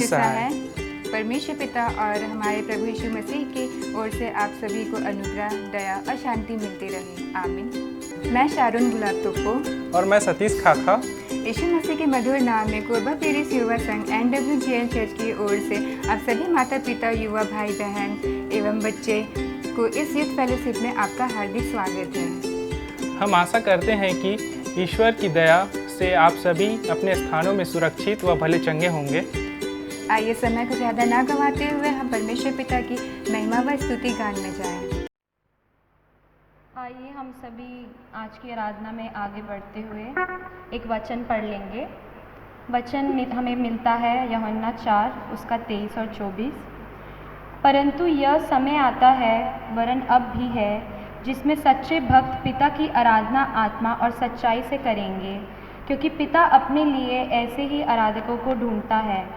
सहाय परमेश्वर पिता और हमारे प्रभु यीशु मसीह की ओर से आप सभी को अनुग्रह, दया और शांति मिलती रहे। आमीन। मैं शारून गुलाब तोप्पो और मैं सतीश खाखा यीशु मसीह के मधुर नाम में कोरबा पेरिस युवा संघ NWGL चर्च की ओर से आप सभी माता पिता, युवा भाई बहन एवं बच्चे को इस यूथ फेलोशिप में आपका हार्दिक स्वागत है। हम आशा करते हैं कि ईश्वर की दया से आप सभी अपने स्थानों में सुरक्षित व भले चंगे होंगे। आइए समय को ज़्यादा ना गंवाते हुए हम परमेश्वर पिता की महिमा व स्तुति गान में जाएं। आइए हम सभी आज की आराधना में आगे बढ़ते हुए एक वचन पढ़ लेंगे। वचन हमें मिलता है यूहन्ना 4 उसका 23 और 24। परंतु यह समय आता है, वरन अब भी है, जिसमें सच्चे भक्त पिता की आराधना आत्मा और सच्चाई से करेंगे, क्योंकि पिता अपने लिए ऐसे ही आराधकों को ढूंढता है।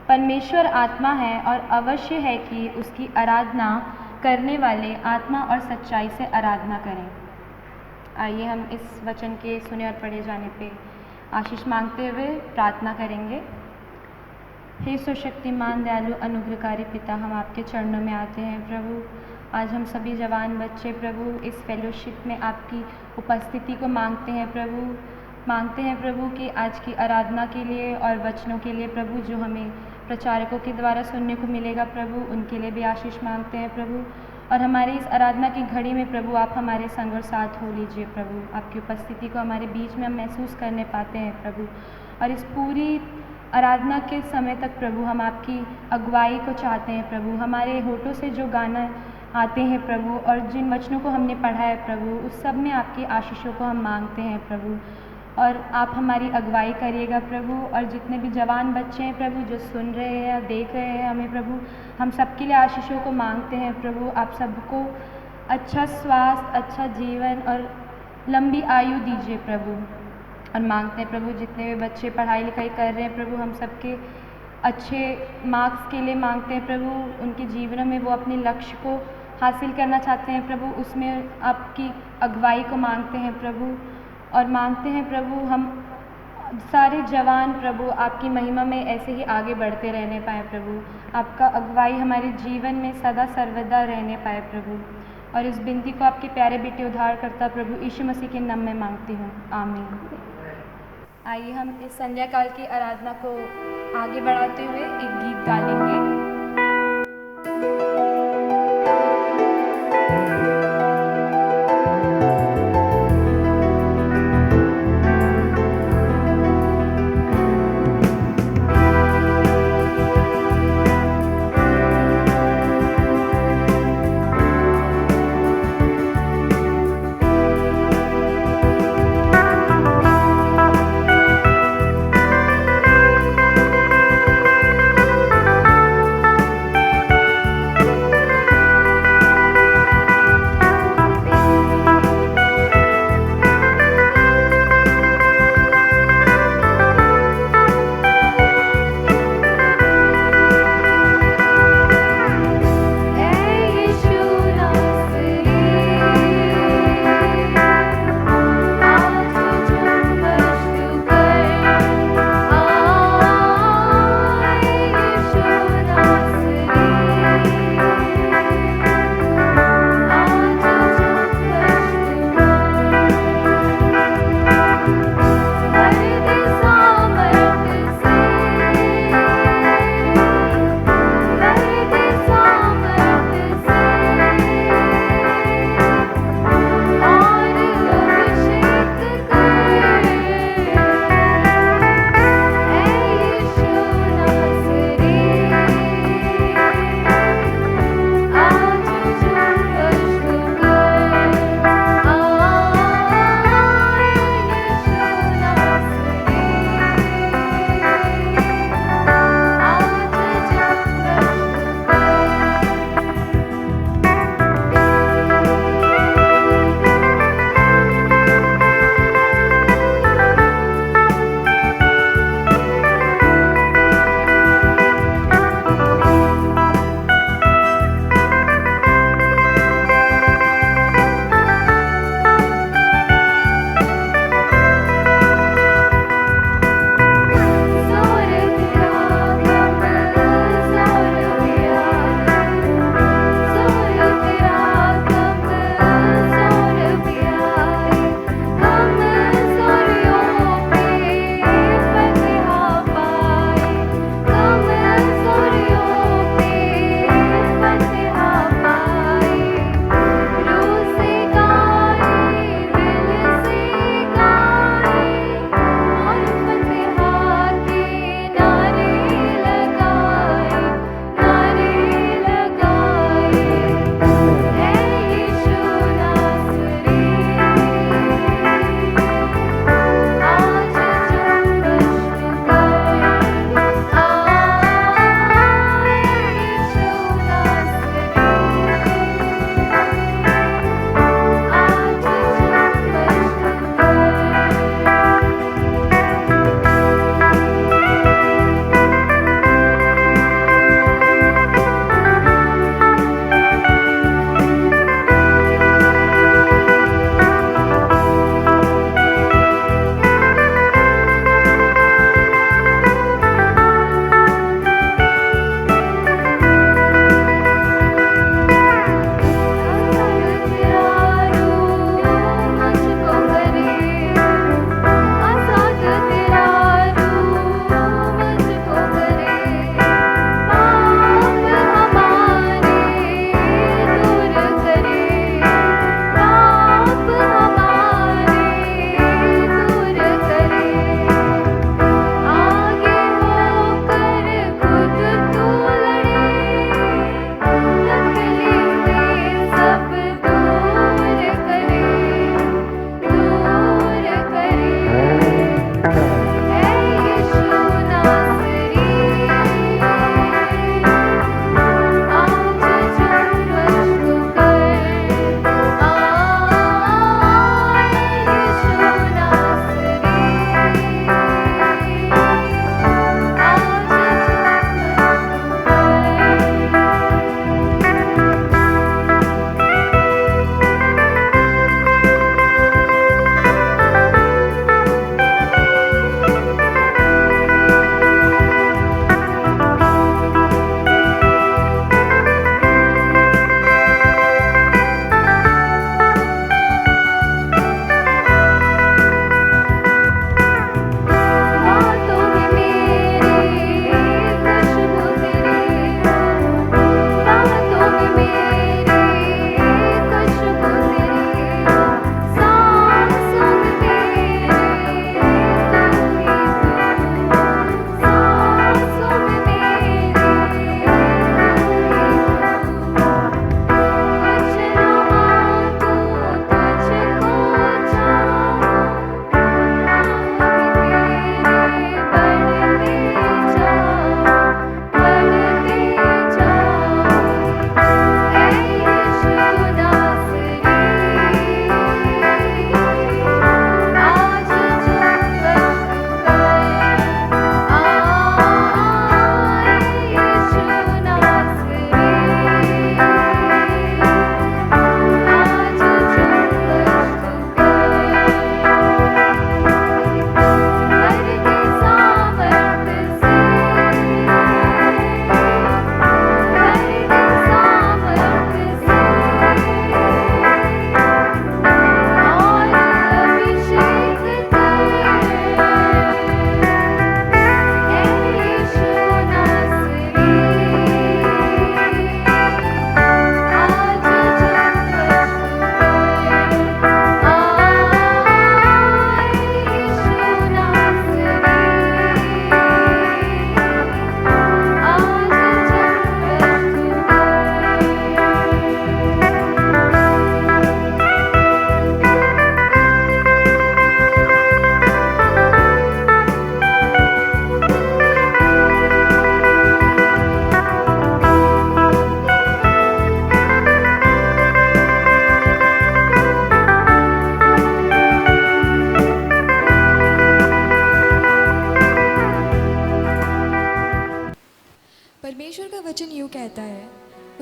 परमेश्वर आत्मा है और अवश्य है कि उसकी आराधना करने वाले आत्मा और सच्चाई से आराधना करें। आइए हम इस वचन के सुने और पढ़े जाने पे आशीष मांगते हुए प्रार्थना करेंगे। हे सर्वशक्तिमान दयालु अनुग्रहकारी पिता, हम आपके चरणों में आते हैं प्रभु। आज हम सभी जवान बच्चे प्रभु इस फेलोशिप में आपकी उपस्थिति को मांगते हैं प्रभु कि आज की आराधना के लिए और वचनों के लिए प्रभु जो हमें प्रचारकों के द्वारा सुनने को मिलेगा प्रभु, उनके लिए भी आशीष मांगते हैं प्रभु। और हमारी इस आराधना की घड़ी में प्रभु आप हमारे संग और साथ हो लीजिए प्रभु। आपकी उपस्थिति को हमारे बीच में हम महसूस करने पाते हैं प्रभु। और इस पूरी आराधना के समय तक प्रभु हम आपकी अगुवाई को चाहते हैं प्रभु। हमारे होठों से जो गाना आते हैं प्रभु और जिन वचनों को हमने पढ़ा है प्रभु, उस सब में आपकी आशीषों को हम मांगते हैं प्रभु। और आप हमारी अगुवाई करिएगा प्रभु। और जितने भी जवान बच्चे हैं प्रभु जो सुन रहे हैं या देख रहे हैं हमें प्रभु, हम सबके लिए आशीषों को मांगते हैं प्रभु। आप सबको अच्छा स्वास्थ्य, अच्छा जीवन और लंबी आयु दीजिए प्रभु। और मांगते हैं प्रभु जितने भी बच्चे पढ़ाई लिखाई कर रहे हैं प्रभु, हम सबके अच्छे मार्क्स के लिए मांगते हैं प्रभु। उनके जीवन में वो अपने लक्ष्य को हासिल करना चाहते हैं प्रभु, उसमें आपकी अगुवाई को मांगते हैं प्रभु। और मांगते हैं प्रभु हम सारे जवान प्रभु आपकी महिमा में ऐसे ही आगे बढ़ते रहने पाए प्रभु। आपका अगुवाई हमारे जीवन में सदा सर्वदा रहने पाए प्रभु। और इस विनती को आपके प्यारे बेटे उद्धारकर्ता प्रभु यीशु मसीह के नाम में मांगती हूँ, आमीन। आइए हम इस संध्या काल की आराधना को आगे बढ़ाते हुए एक गीत गा लेंगे।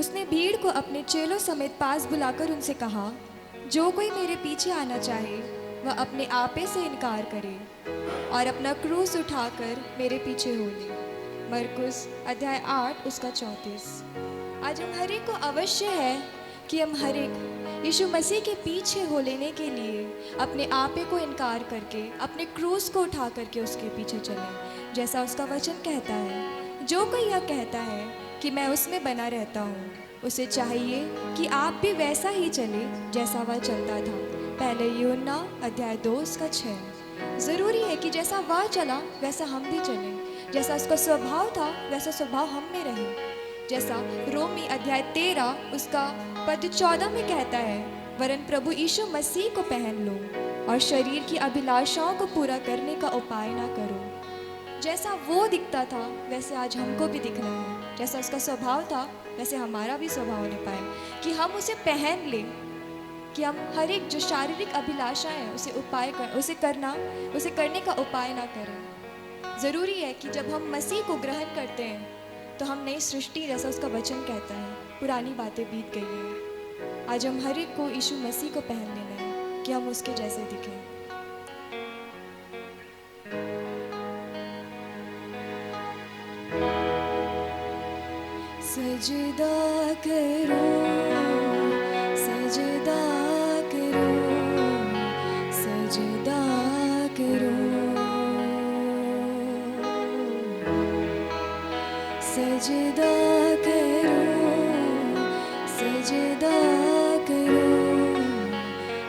उसने भीड़ को अपने चेलों समेत पास बुलाकर उनसे कहा, जो कोई मेरे पीछे आना चाहे वह अपने आपे से इनकार करे और अपना क्रूस उठाकर मेरे पीछे हो ले। मरकुस अध्याय 8 उसका 34। आज हम हर एक को अवश्य है कि हम हर एक यीशु मसीह के पीछे हो लेने के लिए अपने आपे को इनकार करके अपने क्रूस को उठा करके उसके पीछे चलें। जैसा उसका वचन कहता है, जो कोई यह कहता है कि मैं उसमें बना रहता हूँ, उसे चाहिए कि आप भी वैसा ही चले जैसा वह चलता था। पहले यूहन्ना अध्याय 2 उसका 6। ज़रूरी है कि जैसा वह चला वैसा हम भी चलें, जैसा उसका स्वभाव था वैसा स्वभाव हम में रहे। जैसा रोमी अध्याय 13 उसका पद 14 में कहता है, वरन प्रभु यीशु मसीह को पहन लो और शरीर की अभिलाषाओं को पूरा करने का उपाय ना करो। जैसा वो दिखता था वैसे आज हमको भी दिखना है। जैसा उसका स्वभाव था वैसे हमारा भी स्वभाव होने पाए, कि हम उसे पहन लें, कि हम हर एक जो शारीरिक अभिलाषाएं हैं उसे करने का उपाय ना करें। ज़रूरी है कि जब हम मसीह को ग्रहण करते हैं तो हम नई सृष्टि, जैसा उसका वचन कहता है, पुरानी बातें बीत गई हैं। आज हम हर एक को यीशु मसीह को पहन लेना है कि हम उसके जैसे दिखें। सजदा करो, सजदा करो, सजदा करो, सजदा करो, सजदा करो,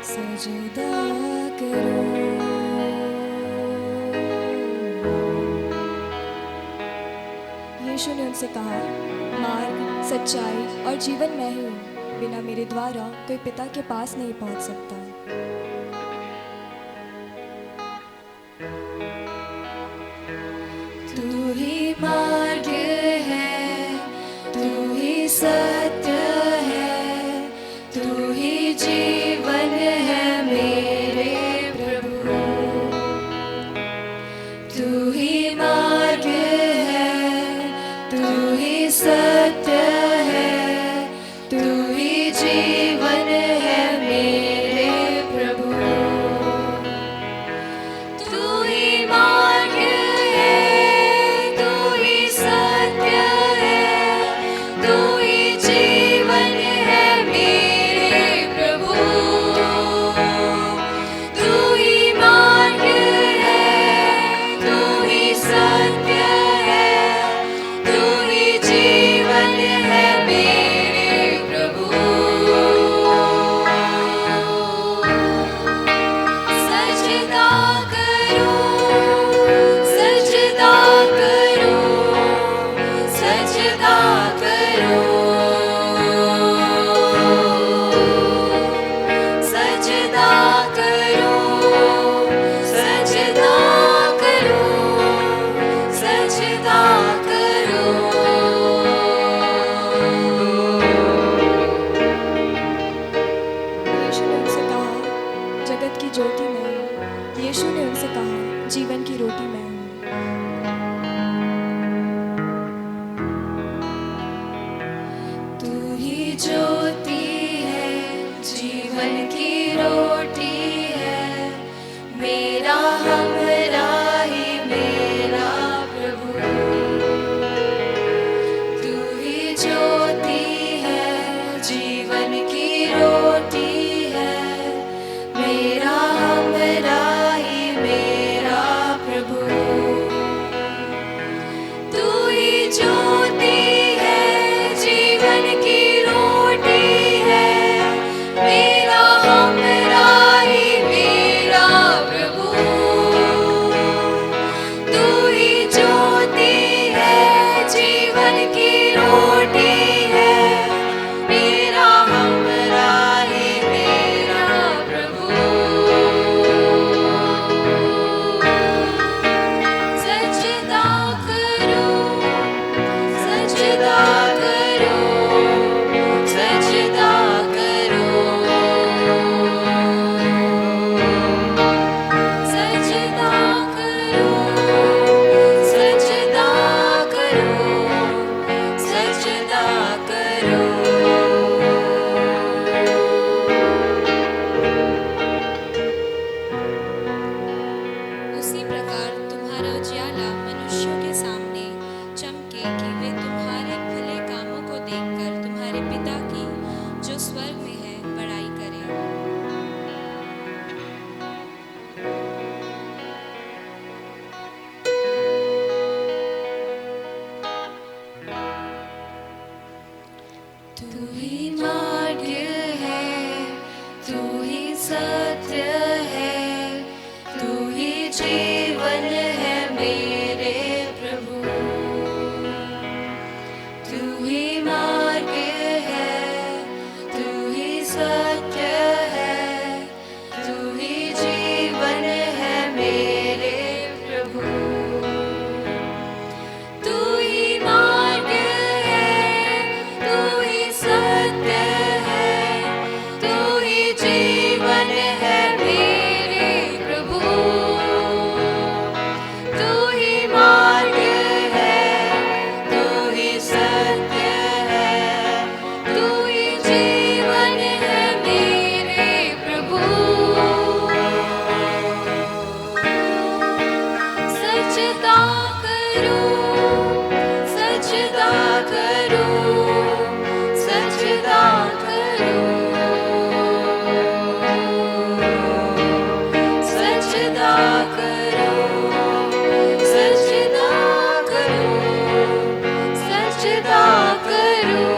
सजदा करो। यीशु ने उनसे कहा, मार्ग, सच्चाई और जीवन मैं ही हूँ। बिना मेरे द्वारा कोई पिता के पास नहीं पहुँच सकता। तू ही मार्ग है, तू ही सत्य है, तू ही जीवन है मेरे प्रभु। तू ही मार्ग है, तू ही सत्य है, तू ही जीवन है मेरे प्रभु। तू ही मार्ग है, तू ही सत्य है, तू ही तू ही मार्ग है, तू ही सत्य है, तू ही जीवन है मेरे प्रभु। तू ही मार्ग है, तू ही सत्य है, तू ही जीवन है मेरे प्रभु। तू ही मार्ग है, तू ही सत्य है, तू ही जीवन है मेरे प्रभु। तू ही मार्ग है, तू ही सत्य है, तू ही जीवन है मेरे प्रभु। सजदा करूं, सजदा करूं, सजदा करूं, सजदा करूं, सजदा करूं, सजदा करूं।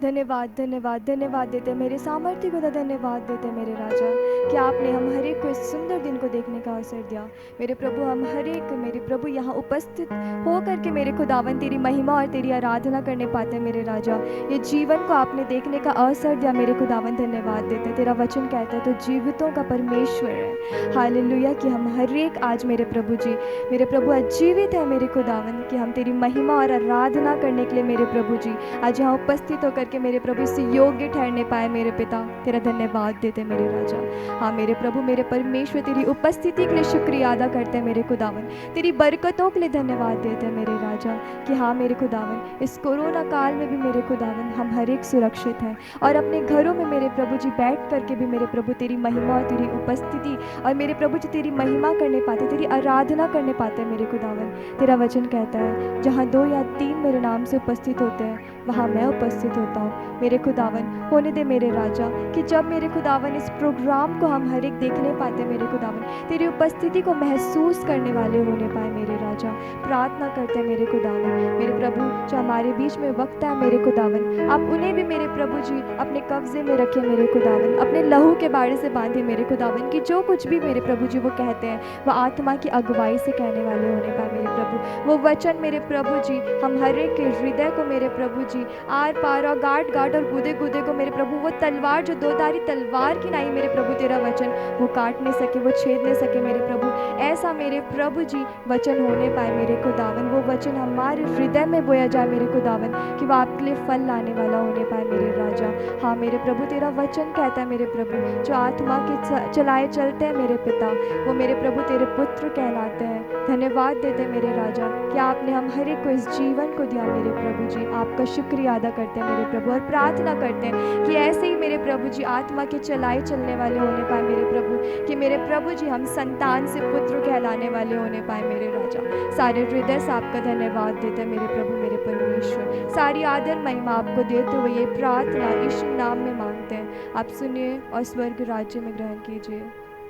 धन्यवाद धन्यवाद धन्यवाद देते मेरे सामर्थ्य को धन्यवाद देते मेरे राजा कि आपने हम हर एक को इस सुंदर दिन को देखने का अवसर दिया। मेरे प्रभु हम हर एक मेरे प्रभु यहाँ उपस्थित हो करके मेरे खुदावन तेरी महिमा और तेरी आराधना करने पाते हैं मेरे राजा। ये जीवन को आपने देखने का अवसर दिया मेरे खुदावन, धन्यवाद देते। तेरा वचन कहता है तो जीवितों का परमेश्वर है। हालेलुया कि हम हर एक आज मेरे प्रभु जी मेरे प्रभु आज जीवित है मेरे खुदावन कि हम तेरी महिमा और आराधना करने के लिए मेरे प्रभु जी आज यहाँ उपस्थित होकर के मेरे प्रभु इससे योग्य ठहरने पाए मेरे पिता। तेरा धन्यवाद देते मेरे राजा। हाँ मेरे प्रभु मेरे परमेश्वर तेरी उपस्थिति के लिए शुक्रिया अदा करते हैं मेरे खुदावन, तेरी बरकतों के लिए धन्यवाद देते हैं मेरे राजा कि हाँ मेरे खुदावन इस कोरोना काल में भी मेरे खुदावन हम हर एक सुरक्षित हैं और अपने घरों में मेरे प्रभु जी बैठ करके भी मेरे प्रभु तेरी महिमा और तेरी उपस्थिति और मेरे प्रभु जी तेरी महिमा करने पाते, तेरी आराधना करने पाते हैं मेरे खुदावन। तेरा वचन कहता है जहाँ 2 या 3 मेरे नाम से उपस्थित होते हैं वहाँ मैं उपस्थित होता हूँ। मेरे खुदावन होने दे मेरे राजा कि जब मेरे खुदावन इस प्रोग्राम को हम हर एक देखने पाते मेरे खुदावन तेरी उपस्थिति को महसूस करने वाले होने पाए मेरे राजा। प्रार्थना करते हैं मेरे खुदावन मेरे प्रभु जो हमारे बीच में वक्त है मेरे खुदावन आप उन्हें भी मेरे प्रभु जी अपने कब्जे में रखें मेरे खुदावन, अपने लहू के बाड़े से बांधे मेरे खुदावन कि जो कुछ भी मेरे प्रभु जी वो कहते हैं वह आत्मा की अगुवाई से कहने वाले होने पाए मेरे प्रभु। वो वचन मेरे प्रभु जी हम हर एक के हृदय को मेरे प्रभु जी आर पार और गाट गाट और गुदे गुदे को मेरे प्रभु वो तलवार जो 2धारी तलवार की नाई मेरे प्रभु तेरा वचन वो काट नहीं सके, वो छेद नहीं सके मेरे प्रभु। ऐसा मेरे प्रभु जी वचन होने पाए मेरे खुदावन, वो वचन हमारे हृदय में बोया जाए मेरे खुदावन कि वो आपके लिए फल लाने वाला होने पाए मेरे राजा। हाँ मेरे प्रभु तेरा वचन कहता है मेरे प्रभु जो आत्मा के चलाए चलते हैं मेरे पिता वो मेरे प्रभु तेरे पुत्र कहलाते हैं। धन्यवाद देते मेरे राजा कि आपने हम हर एक को इस जीवन को दिया मेरे प्रभु जी। आपका शुक्रिया अदा करते हैं मेरे प्रभु और प्रार्थना करते हैं कि ऐसे ही मेरे प्रभु जी आत्मा के चलाए चलने वाले होने पाए मेरे प्रभु कि मेरे प्रभु जी हम संतान से पुत्र कहलाने वाले होने पाए मेरे राजा। सारे हृदय से आपका धन्यवाद देते हैं मेरे प्रभु मेरे परमेश्वर। सारी आदर महिमा आपको देते हुए ये प्रार्थना यीशु नाम में मांगते हैं। आप सुनिए और स्वर्ग राज्य में ग्रहण कीजिए।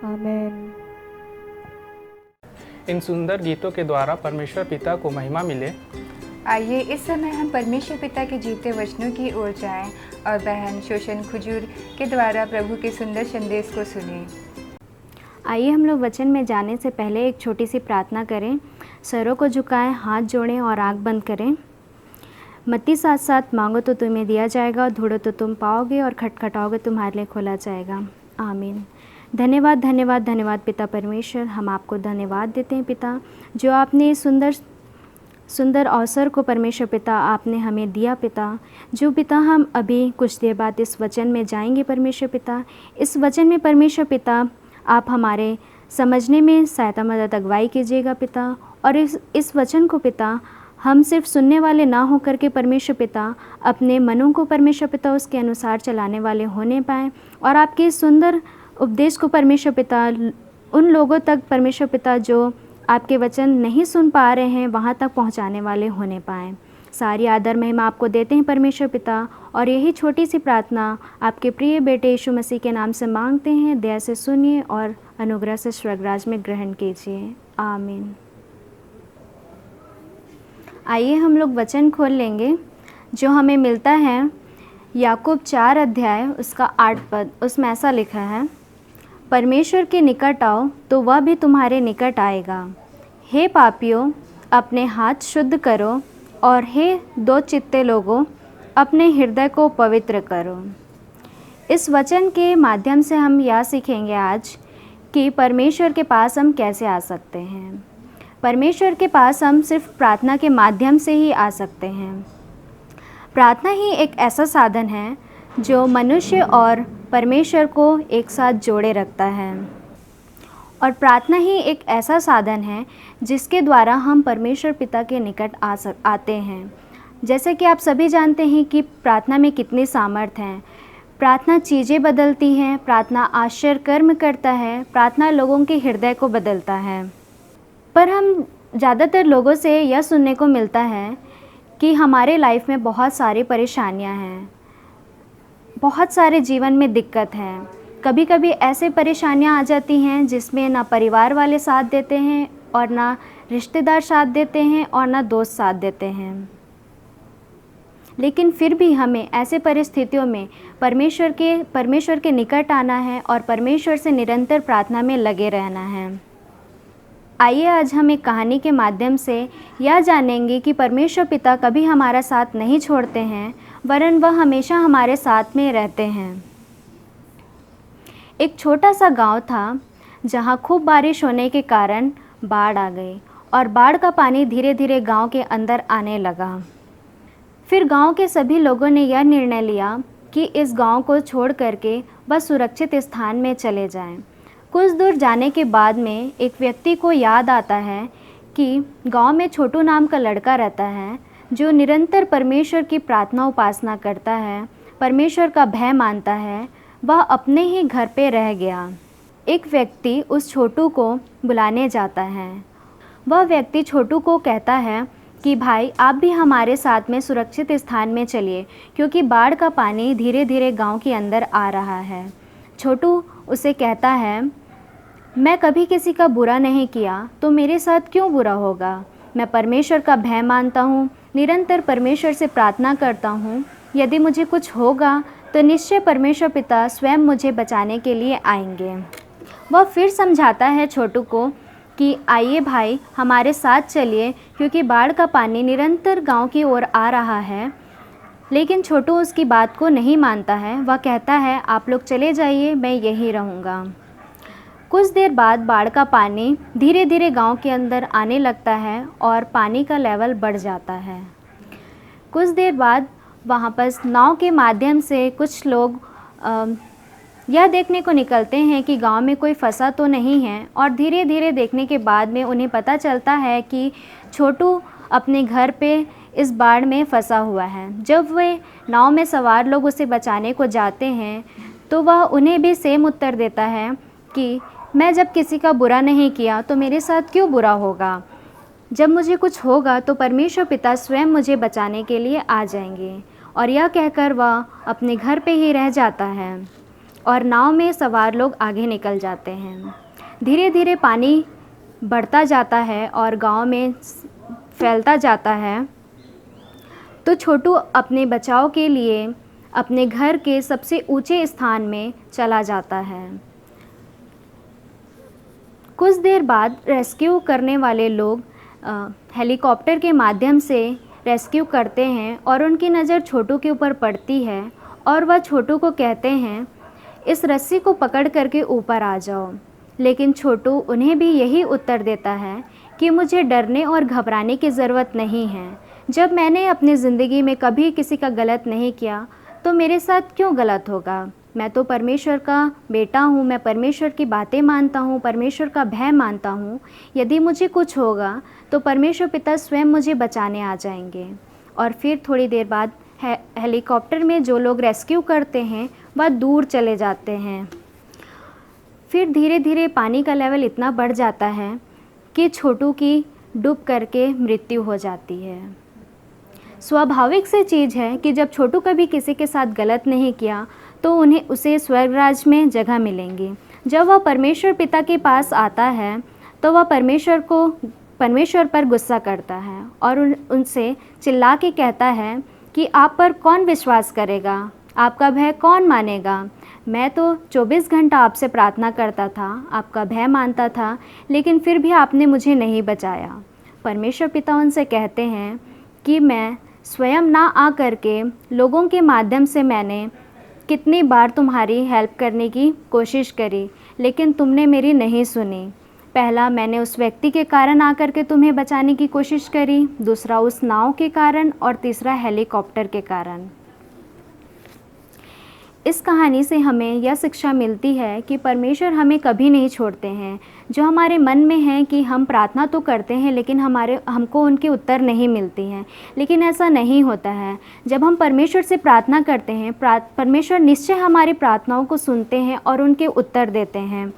आमीन। इन सुंदर गीतों के द्वारा परमेश्वर पिता को महिमा मिले। आइए इस समय हम परमेश्वर पिता के जीते वचनों की ओर जाएं और बहन शोषण खुजूर के द्वारा प्रभु के सुंदर संदेश को सुनें। आइए हम लोग वचन में जाने से पहले एक छोटी सी प्रार्थना करें। सरों को झुकाएं, हाथ जोड़ें और आँख बंद करें। मत्ती 7:7 मांगो तो तुम्हें दिया जाएगा, ढूंढो तो तुम पाओगे और खटखटाओगे तुम्हारे लिए खोला जाएगा। आमीन। धन्यवाद धन्यवाद धन्यवाद पिता परमेश्वर, हम आपको धन्यवाद देते हैं पिता जो आपने इस सुंदर अवसर को परमेश्वर पिता आपने हमें दिया पिता। जो पिता हम अभी कुछ देर बाद इस वचन में जाएंगे परमेश्वर पिता। इस वचन में परमेश्वर पिता आप हमारे समझने में सहायता मदद अगुवाई कीजिएगा पिता। और इस वचन को पिता हम सिर्फ सुनने वाले ना होकर के परमेश्वर पिता अपने मनों को परमेश्वर पिता उसके अनुसार चलाने वाले होने पाएँ और आपके सुंदर उपदेश को परमेश्वर पिता उन लोगों तक परमेश्वर पिता जो आपके वचन नहीं सुन पा रहे हैं वहाँ तक पहुँचाने वाले होने पाएँ। सारी आदर महिमा आपको देते हैं परमेश्वर पिता और यही छोटी सी प्रार्थना आपके प्रिय बेटे यीशु मसीह के नाम से मांगते हैं। दया से सुनिए और अनुग्रह से स्वर्गराज में ग्रहण कीजिए। आमीन। आइए हम लोग वचन खोल लेंगे जो हमें मिलता है याकूब 4 अध्याय उसका 8 पद। उसमें ऐसा लिखा है, परमेश्वर के निकट आओ तो वह भी तुम्हारे निकट आएगा। हे पापियों, अपने हाथ शुद्ध करो, और हे दो चित्ते लोगों, अपने हृदय को पवित्र करो। इस वचन के माध्यम से हम यह सीखेंगे आज कि परमेश्वर के पास हम कैसे आ सकते हैं। परमेश्वर के पास हम सिर्फ प्रार्थना के माध्यम से ही आ सकते हैं। प्रार्थना ही एक ऐसा साधन है जो मनुष्य और परमेश्वर को एक साथ जोड़े रखता है, और प्रार्थना ही एक ऐसा साधन है जिसके द्वारा हम परमेश्वर पिता के निकट आते हैं। जैसे कि आप सभी जानते हैं कि प्रार्थना में कितनी सामर्थ्य है। प्रार्थना चीज़ें बदलती हैं, प्रार्थना आश्चर्य कर्म करता है, प्रार्थना लोगों के हृदय को बदलता है। पर हम ज़्यादातर लोगों से यह सुनने को मिलता है कि हमारे लाइफ में बहुत सारी परेशानियां हैं, बहुत सारे जीवन में दिक्कत हैं। कभी कभी ऐसे परेशानियां आ जाती हैं जिसमें ना परिवार वाले साथ देते हैं, और ना रिश्तेदार साथ देते हैं, और ना दोस्त साथ देते हैं। लेकिन फिर भी हमें ऐसे परिस्थितियों में परमेश्वर के निकट आना है और परमेश्वर से निरंतर प्रार्थना में लगे रहना है। आइए आज हम एक कहानी के माध्यम से यह जानेंगे कि परमेश्वर पिता कभी हमारा साथ नहीं छोड़ते हैं, वरन वह हमेशा हमारे साथ में रहते हैं। एक छोटा सा गांव था जहां खूब बारिश होने के कारण बाढ़ आ गई, और बाढ़ का पानी धीरे धीरे गांव के अंदर आने लगा। फिर गांव के सभी लोगों ने यह निर्णय लिया कि इस गांव को छोड़ करके वह सुरक्षित स्थान में चले जाएं। कुछ दूर जाने के बाद में एक व्यक्ति को याद आता है कि गांव में छोटू नाम का लड़का रहता है जो निरंतर परमेश्वर की प्रार्थना उपासना करता है, परमेश्वर का भय मानता है। वह अपने ही घर पे रह गया। एक व्यक्ति उस छोटू को बुलाने जाता है। वह व्यक्ति छोटू को कहता है कि भाई, आप भी हमारे साथ में सुरक्षित स्थान में चलिए, क्योंकि बाढ़ का पानी धीरे धीरे गांव के अंदर आ रहा है। छोटू उसे कहता है, मैं कभी किसी का बुरा नहीं किया, तो मेरे साथ क्यों बुरा होगा। मैं परमेश्वर का भय मानता हूँ, निरंतर परमेश्वर से प्रार्थना करता हूँ। यदि मुझे कुछ होगा तो निश्चय परमेश्वर पिता स्वयं मुझे बचाने के लिए आएंगे। वह फिर समझाता है छोटू को कि आइए भाई, हमारे साथ चलिए, क्योंकि बाढ़ का पानी निरंतर गांव की ओर आ रहा है। लेकिन छोटू उसकी बात को नहीं मानता है। वह कहता है, आप लोग चले जाइए, मैं यहीं रहूँगा। कुछ देर बाद बाढ़ का पानी धीरे धीरे गांव के अंदर आने लगता है और पानी का लेवल बढ़ जाता है। कुछ देर बाद वहाँ पर नाव के माध्यम से कुछ लोग यह देखने को निकलते हैं कि गांव में कोई फंसा तो नहीं है, और धीरे धीरे देखने के बाद में उन्हें पता चलता है कि छोटू अपने घर पे इस बाढ़ में फंसा हुआ है। जब वे नाव में सवार लोग उसे बचाने को जाते हैं तो वह उन्हें भी सेम उत्तर देता है कि मैं जब किसी का बुरा नहीं किया तो मेरे साथ क्यों बुरा होगा। जब मुझे कुछ होगा तो परमेश्वर पिता स्वयं मुझे बचाने के लिए आ जाएंगे। और यह कहकर वह अपने घर पे ही रह जाता है, और नाव में सवार लोग आगे निकल जाते हैं। धीरे धीरे पानी बढ़ता जाता है और गांव में फैलता जाता है। तो छोटू अपने बचाव के लिए अपने घर के सबसे ऊंचे स्थान में चला जाता है। कुछ देर बाद रेस्क्यू करने वाले लोग हेलीकॉप्टर के माध्यम से रेस्क्यू करते हैं, और उनकी नज़र छोटू के ऊपर पड़ती है, और वह छोटू को कहते हैं, इस रस्सी को पकड़ करके ऊपर आ जाओ। लेकिन छोटू उन्हें भी यही उत्तर देता है कि मुझे डरने और घबराने की ज़रूरत नहीं है। जब मैंने अपनी ज़िंदगी में कभी किसी का गलत नहीं किया तो मेरे साथ क्यों गलत होगा। मैं तो परमेश्वर का बेटा हूँ, मैं परमेश्वर की बातें मानता हूँ, परमेश्वर का भय मानता हूँ। यदि मुझे कुछ होगा तो परमेश्वर पिता स्वयं मुझे बचाने आ जाएंगे। और फिर थोड़ी देर बाद हेलीकॉप्टर में जो लोग रेस्क्यू करते हैं वह दूर चले जाते हैं। फिर धीरे धीरे पानी का लेवल इतना बढ़ जाता है कि छोटू की डूब करके मृत्यु हो जाती है। स्वाभाविक सी चीज़ है कि जब छोटू कभी किसी के साथ गलत नहीं किया तो उसे स्वर्गराज में जगह मिलेंगी। जब वह परमेश्वर पिता के पास आता है तो वह परमेश्वर को परमेश्वर पर गुस्सा करता है और उनसे चिल्ला के कहता है कि आप पर कौन विश्वास करेगा, आपका भय कौन मानेगा। मैं तो 24 घंटा आपसे प्रार्थना करता था, आपका भय मानता था, लेकिन फिर भी आपने मुझे नहीं बचाया। परमेश्वर पिता उनसे कहते हैं कि मैं स्वयं ना आ करके लोगों के माध्यम से मैंने कितनी बार तुम्हारी हेल्प करने की कोशिश करी, लेकिन तुमने मेरी नहीं सुनी। पहला मैंने उस व्यक्ति के कारण आकर के तुम्हें बचाने की कोशिश करी, दूसरा उस नाव के कारण और तीसरा हेलीकॉप्टर के कारण। इस कहानी से हमें यह शिक्षा मिलती है कि परमेश्वर हमें कभी नहीं छोड़ते हैं। जो हमारे मन में है कि हम प्रार्थना तो करते हैं लेकिन हमको उनके उत्तर नहीं मिलती हैं, लेकिन ऐसा नहीं होता है। जब हम परमेश्वर से प्रार्थना करते हैं, परमेश्वर निश्चय हमारी प्रार्थनाओं को सुनते हैं और उनके उत्तर देते हैं।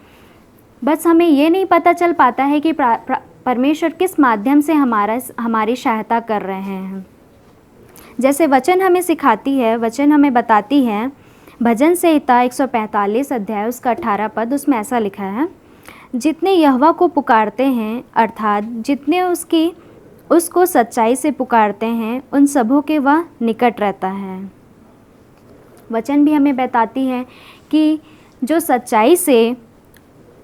बस हमें ये नहीं पता चल पाता है कि परमेश्वर किस माध्यम से हमारी सहायता कर रहे हैं। जैसे वचन हमें सिखाती है, वचन हमें बताती है, भजन संहिता 145 अध्याय उसका 18 पद, उसमें ऐसा लिखा है, जितने यहोवा को पुकारते हैं अर्थात जितने उसको सच्चाई से पुकारते हैं, उन सबों के वह निकट रहता है। वचन भी हमें बताती है कि जो सच्चाई से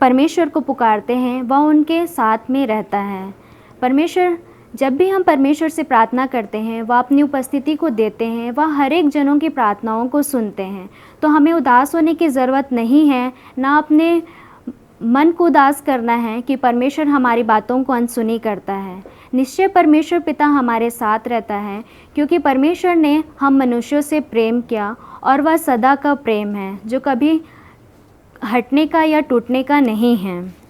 परमेश्वर को पुकारते हैं वह उनके साथ में रहता है। जब भी हम परमेश्वर से प्रार्थना करते हैं, वह अपनी उपस्थिति को देते हैं, वह हर एक जनों की प्रार्थनाओं को सुनते हैं। तो हमें उदास होने की ज़रूरत नहीं है, ना अपने मन को उदास करना है कि परमेश्वर हमारी बातों को अनसुनी करता है। निश्चय परमेश्वर पिता हमारे साथ रहता है, क्योंकि परमेश्वर ने हम मनुष्यों से प्रेम किया और वह सदा का प्रेम है, जो कभी हटने का या टूटने का नहीं है।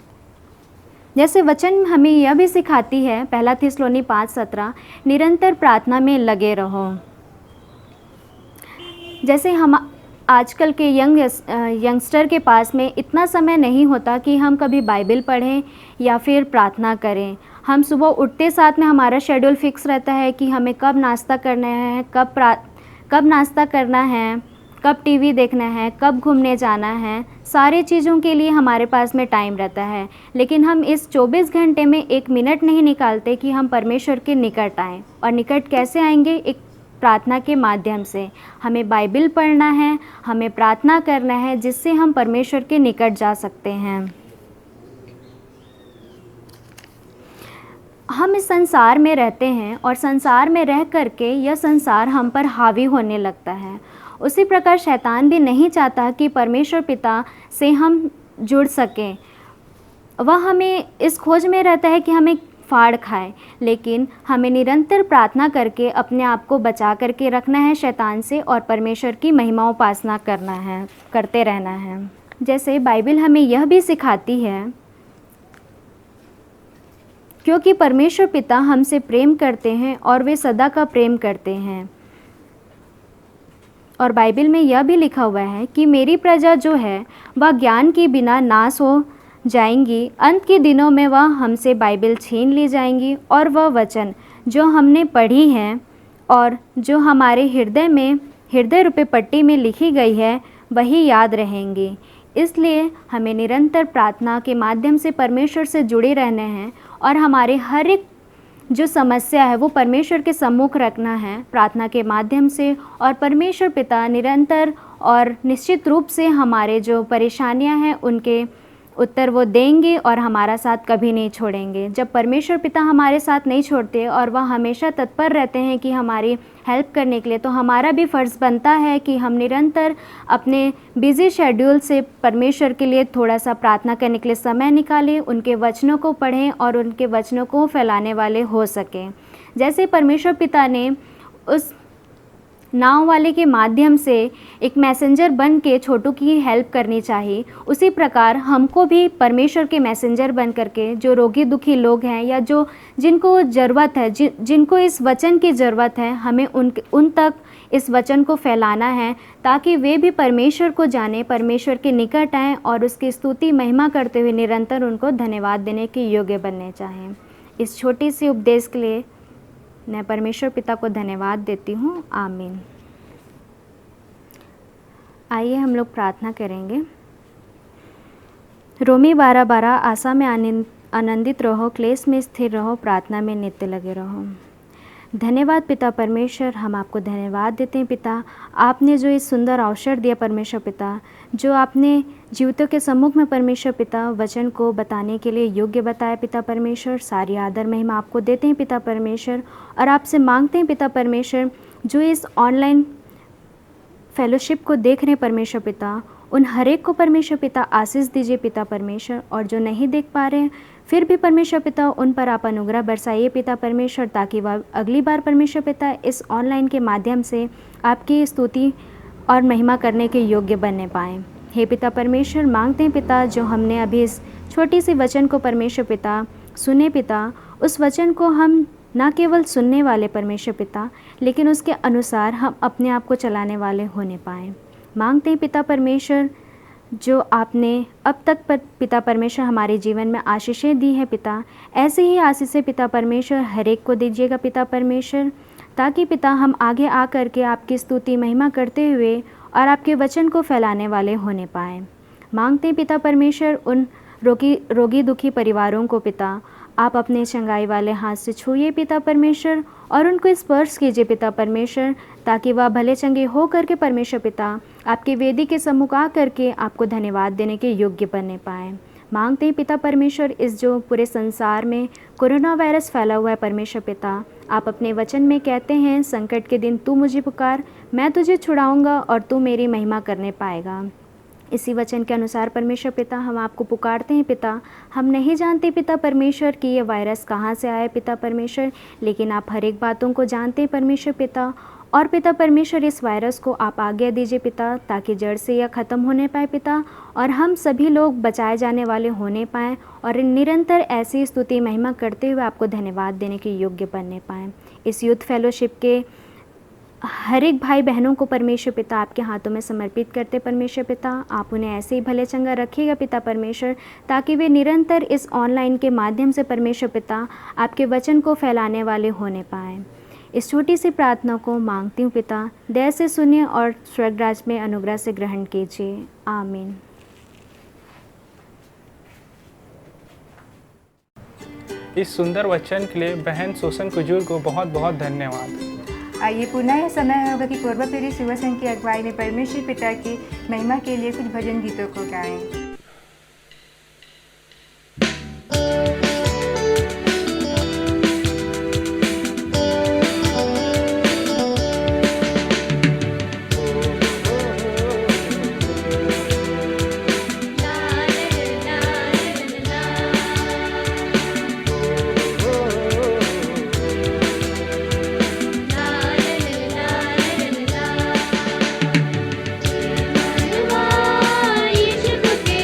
जैसे वचन हमें यह भी सिखाती है, 1 थिस्सलुनी 5:17, निरंतर प्रार्थना में लगे रहो। जैसे हम आजकल के यंगस्टर के पास में इतना समय नहीं होता कि हम कभी बाइबल पढ़ें या फिर प्रार्थना करें। हम सुबह उठते साथ में हमारा शेड्यूल फिक्स रहता है कि हमें कब नाश्ता करना है, कब नाश्ता करना है, कब टीवी देखना है, कब घूमने जाना है। सारी चीज़ों के लिए हमारे पास में टाइम रहता है, लेकिन हम इस 24 घंटे में 1 मिनट नहीं निकालते कि हम परमेश्वर के निकट आएँ। और निकट कैसे आएंगे? एक प्रार्थना के माध्यम से। हमें बाइबल पढ़ना है, हमें प्रार्थना करना है, जिससे हम परमेश्वर के निकट जा सकते हैं। हम इस संसार में रहते हैं और संसार में रह करके यह संसार हम पर हावी होने लगता है। उसी प्रकार शैतान भी नहीं चाहता कि परमेश्वर पिता से हम जुड़ सकें। वह हमें इस खोज में रहता है कि हमें फाड़ खाए, लेकिन हमें निरंतर प्रार्थना करके अपने आप को बचा करके रखना है शैतान से और परमेश्वर की महिमा उपासना करते रहना है। जैसे बाइबल हमें यह भी सिखाती है, क्योंकि परमेश्वर पिता हमसे प्रेम करते हैं और वे सदा का प्रेम करते हैं। और बाइबल में यह भी लिखा हुआ है कि मेरी प्रजा जो है वह ज्ञान के बिना नाश हो जाएंगी, अंत के दिनों में वह हमसे बाइबल छीन ली जाएंगी और वह वचन जो हमने पढ़ी हैं और जो हमारे हृदय रूपी पट्टी में लिखी गई है वही याद रहेंगी। इसलिए हमें निरंतर प्रार्थना के माध्यम से परमेश्वर से जुड़े रहने हैं और हमारे हर एक जो समस्या है वो परमेश्वर के सम्मुख रखना है प्रार्थना के माध्यम से। और परमेश्वर पिता निरंतर और निश्चित रूप से हमारे जो परेशानियां हैं उनके उत्तर वो देंगे और हमारा साथ कभी नहीं छोड़ेंगे। जब परमेश्वर पिता हमारे साथ नहीं छोड़ते और वह हमेशा तत्पर रहते हैं कि हमारी हेल्प करने के लिए, तो हमारा भी फ़र्ज़ बनता है कि हम निरंतर अपने बिज़ी शेड्यूल से परमेश्वर के लिए थोड़ा सा प्रार्थना करने के लिए समय निकालें, उनके वचनों को पढ़ें और उनके वचनों को फैलाने वाले हो सकें। जैसे परमेश्वर पिता ने उस नाव वाले के माध्यम से एक मैसेंजर बन के छोटू की हेल्प करनी चाहिए, उसी प्रकार हमको भी परमेश्वर के मैसेंजर बन करके जो रोगी दुखी लोग हैं या जिनको ज़रूरत है, जिनको इस वचन की ज़रूरत है, हमें उन तक इस वचन को फैलाना है ताकि वे भी परमेश्वर को जाने, परमेश्वर के निकट आएँ और उसकी स्तुति महिमा करते हुए निरंतर उनको धन्यवाद देने के योग्य बनने चाहें। इस छोटी सी उपदेश के लिए मैं परमेश्वर पिता को धन्यवाद देती हूँ। आमीन। आइए हम लोग प्रार्थना करेंगे। रोमी 12:12 आशा में आनंदित रहो, क्लेश में स्थिर रहो, प्रार्थना में नित्य लगे रहो। धन्यवाद पिता परमेश्वर, हम आपको धन्यवाद देते हैं पिता। आपने जो इस सुंदर अवसर दिया परमेश्वर पिता, जो आपने जीवितों के सम्मुख में परमेश्वर पिता वचन को बताने के लिए योग्य बताया पिता परमेश्वर, सारी आदर महिमा आपको देते हैं पिता परमेश्वर। और आपसे मांगते हैं पिता परमेश्वर, जो इस ऑनलाइन फेलोशिप को देख रहे हैं परमेश्वर पिता, उन हर एक को परमेश्वर पिता आशीष दीजिए पिता परमेश्वर। और जो नहीं देख पा रहे हैं फिर भी परमेश्वर पिता उन पर आप अनुग्रह बरसाइए पिता परमेश्वर, ताकि वह अगली बार परमेश्वर पिता इस ऑनलाइन के माध्यम से आपकी स्तुति और महिमा करने के योग्य बनने पाएँ। हे पिता परमेश्वर, मांगते हैं पिता, जो हमने अभी इस छोटी सी वचन को परमेश्वर पिता सुने पिता, उस वचन को हम ना केवल सुनने वाले परमेश्वर पिता, लेकिन उसके अनुसार हम अपने आप को चलाने वाले होने पाएँ। मांगते हैं पिता परमेश्वर, जो आपने अब तक पिता परमेश्वर हमारे जीवन में आशीषें दी है पिता, ऐसे ही आशीषें पिता परमेश्वर हर एक को दीजिएगा पिता परमेश्वर, ताकि पिता हम आगे आ कर के आपकी स्तुति महिमा करते हुए और आपके वचन को फैलाने वाले होने पाएँ। मांगते हैं पिता परमेश्वर, उन रोगी दुखी परिवारों को पिता आप अपने चंगाई वाले हाथ से छूइए पिता परमेश्वर, और उनको स्पर्श कीजिए पिता परमेश्वर, ताकि वह भले चंगे हो करके परमेश्वर पिता आपके वेदी के सम्मुख आ करके आपको धन्यवाद देने के योग्य बनने पाएँ। मांगते हैं पिता परमेश्वर, इस जो पूरे संसार में कोरोना वायरस फैला हुआ है परमेश्वर पिता, आप अपने वचन में कहते हैं, संकट के दिन तू मुझे पुकार, मैं तुझे छुड़ाऊंगा और तू मेरी महिमा करने पाएगा। इसी वचन के अनुसार परमेश्वर पिता हम आपको पुकारते हैं पिता। हम नहीं जानते पिता परमेश्वर कि ये वायरस कहाँ से आया पिता परमेश्वर, लेकिन आप हर एक बातों को जानते हैं परमेश्वर पिता। और पिता परमेश्वर, इस वायरस को आप आज्ञा दीजिए पिता, ताकि जड़ से यह ख़त्म होने पाए पिता, और हम सभी लोग बचाए जाने वाले होने पाएँ और निरंतर ऐसी स्तुति महिमा करते हुए आपको धन्यवाद देने के योग्य बनने पाएँ। इस यूथ फेलोशिप के हर एक भाई बहनों को परमेश्वर पिता आपके हाथों में समर्पित करते परमेश्वर पिता, आप उन्हें ऐसे ही भले चंगा रखिएगा पिता परमेश्वर, ताकि वे निरंतर इस ऑनलाइन के माध्यम से परमेश्वर पिता आपके वचन को फैलाने वाले होने पाएँ। इस छोटी सी प्रार्थना को मांगती हूँ पिता, दया से सुनिए और स्वर्गराज में अनुग्रह से ग्रहण कीजिए। आमीन। इस सुंदर वचन के लिए बहन सुसन कुजूर को बहुत बहुत धन्यवाद। आइए पुनः यह समय होगा कि पूर्व पीढ़ी युवा संघ की अगुवाई में परमेश्वर पिता की महिमा के लिए कुछ भजन गीतों को गाएं। के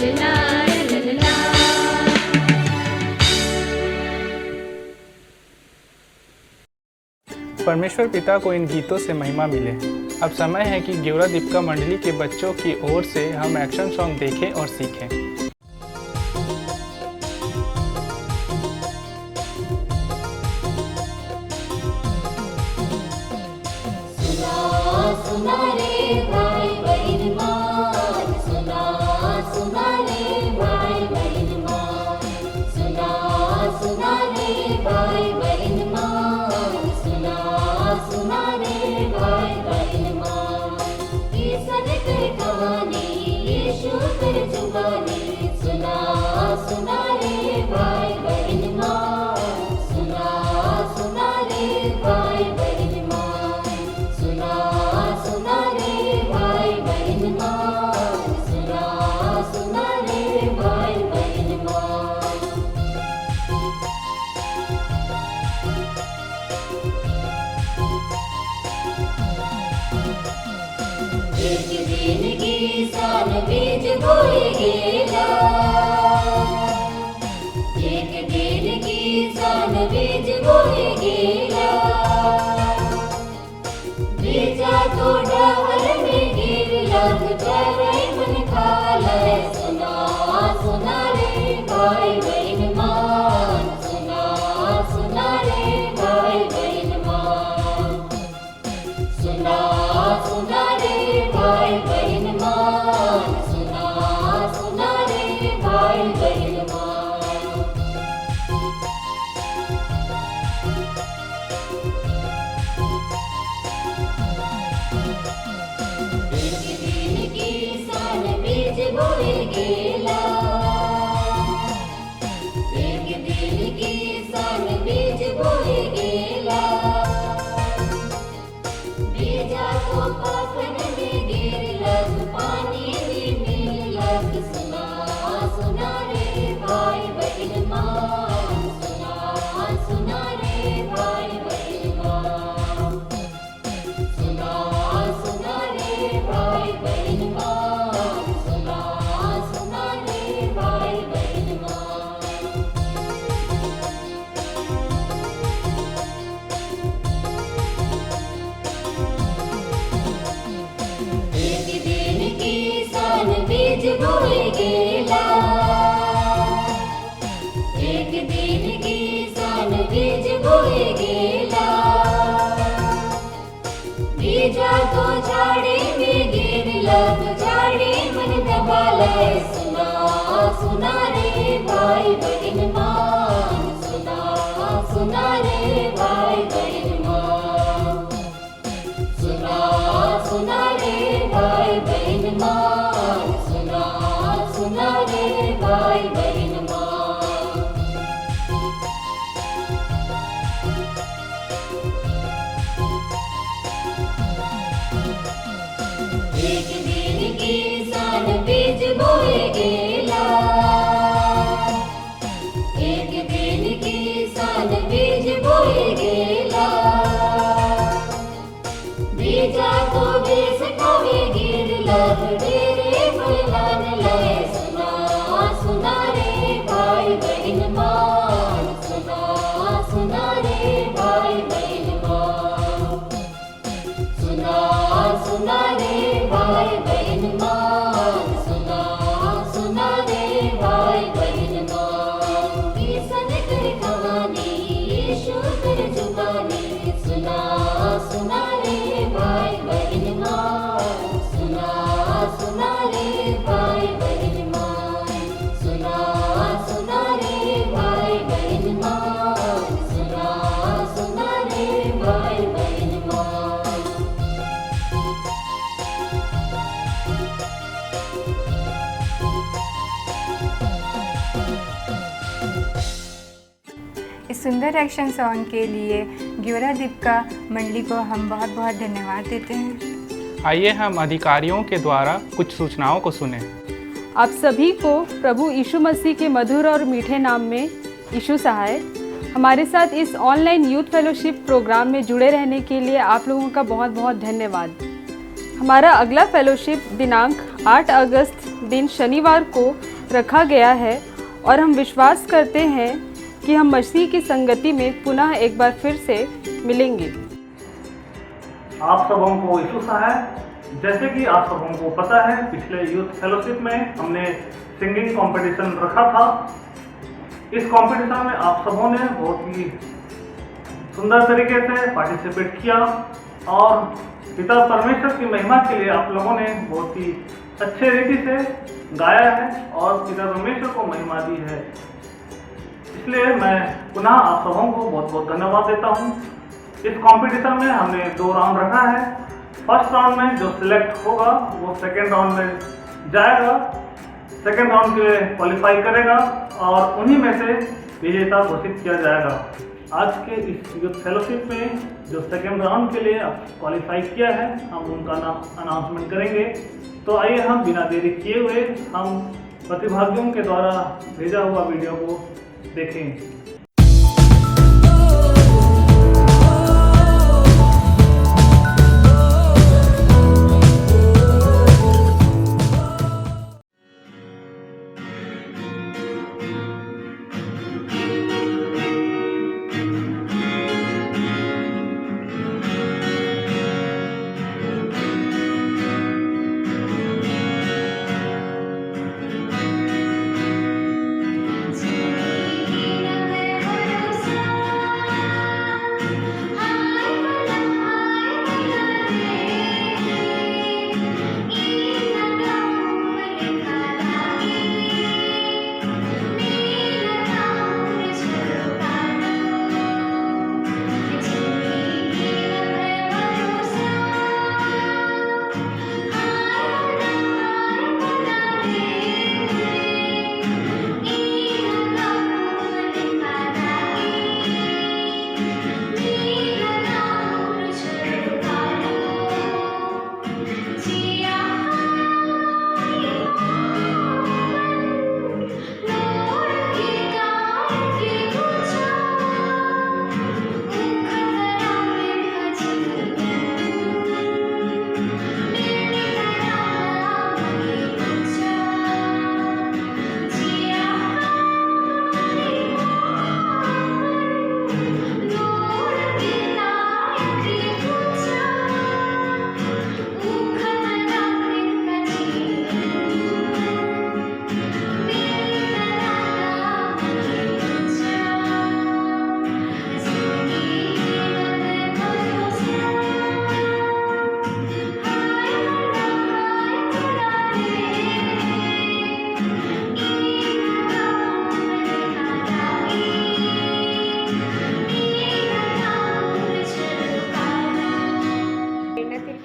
ललला ललला। परमेश्वर पिता को इन गीतों से महिमा मिले। अब समय है कि ग्योरा दीपिका मंडली के बच्चों की ओर से हम एक्शन सॉन्ग देखें और सीखें। सुना रे भाई बहन मान, सुना सुना रे भाई बहन मान, सुना रे भाई बहन मान, सुना रे भाई बहन मान। ईसन कर कहानी यीशु कर जुबानी, सुना रे भाई बहन मान, सुना रे भाई बहन मान, सुना रे भाई बहन मान, सुना रे भाई बहन मान। एक दिन की सान बीज बोए गेला, एक दिन की सान बीज बोए गेला। बीजा तो डावर में गिरला, चरे मन खाला। सुना रे भाई बहन मान, सुना रे भाई बहन मान, सुना रे भाई बहन मान, सुना रे भाई बहन मान। एक दिन की सान बीज बोए गेला, एक दिन की सान बीज बोए गेला। बीजा तो पाखन में गिरलक, पानी भी मिललक। सुना रे भाई बहन मान, सुना रे भाई बहन मान, सुना रे भाई बहन मान, सुना रे भाई बहन मान। एक दिन की सान बीज बोए गेला, एक दिन की सान बीज बोए गेला। बीजा तो झाड़ी में गिरलक, झाड़ी मन दबाले। सुना रे भाई बहन मान, सुना रे भाई बहन मान, सुना रे भाई बहन मान, सुना रे भाई बहन मान। एक दिन की सान बीज बोए गेला, एक दिन की सान बीज बोए गेला। बीजा तो बेस खावे गिरलक, डेरे फैलान लगे। सुना रे भाई बहन मान, सुना रे भाई बहन मान, सुना रे भाई बहन मान, सुना रे भाई बहन मान। ईसन कर कहानी यीशु कर जुबानी, सुना रे भाई बहन मान, सुना रे भाई बहन मान, सुना रे भाई बहन मान, सुना रे भाई बहन मान। इस सुंदर एक्शन सॉन्ग के लिए ग्योरा दीपिका मंडली को हम बहुत बहुत धन्यवाद देते हैं। आइए हम अधिकारियों के द्वारा कुछ सूचनाओं को सुने। आप सभी को प्रभु यीशु मसीह के मधुर और मीठे नाम में यीशु सहाय। हमारे साथ इस ऑनलाइन यूथ फेलोशिप प्रोग्राम में जुड़े रहने के लिए आप लोगों का बहुत बहुत धन्यवाद। हमारा अगला फेलोशिप दिनांक 8 अगस्त दिन शनिवार को रखा गया है और हम विश्वास करते हैं कि हम मसीह की संगति में पुनः एक बार फिर से मिलेंगे। आप सबों को यीशु सहाय। जैसे कि आप सबों को पता है, पिछले यूथ फेलोशिप में हमने सिंगिंग कंपटीशन रखा था। इस कंपटीशन में आप सबों ने बहुत ही सुंदर तरीके से पार्टिसिपेट किया और पिता परमेश्वर की महिमा के लिए आप लोगों ने बहुत ही अच्छे रीति से गाया है और पिता परमेश्वर को महिमा दी है। इसलिए मैं पुनः आप सबों को बहुत बहुत धन्यवाद देता हूँ। इस कंपटीशन में हमने 2 राउंड रखा है। फर्स्ट राउंड में जो सिलेक्ट होगा वो सेकेंड राउंड में जाएगा, सेकेंड राउंड के लिए क्वालिफाई करेगा और उन्हीं में से विजेता घोषित किया जाएगा। आज के इस यूथ फेलोशिप में जो सेकेंड राउंड के लिए क्वालिफाई किया है, हम उनका नाम अनाउंसमेंट करेंगे। तो आइए हम बिना देरी किए हुए हम प्रतिभागियों के द्वारा भेजा हुआ वीडियो को देखें।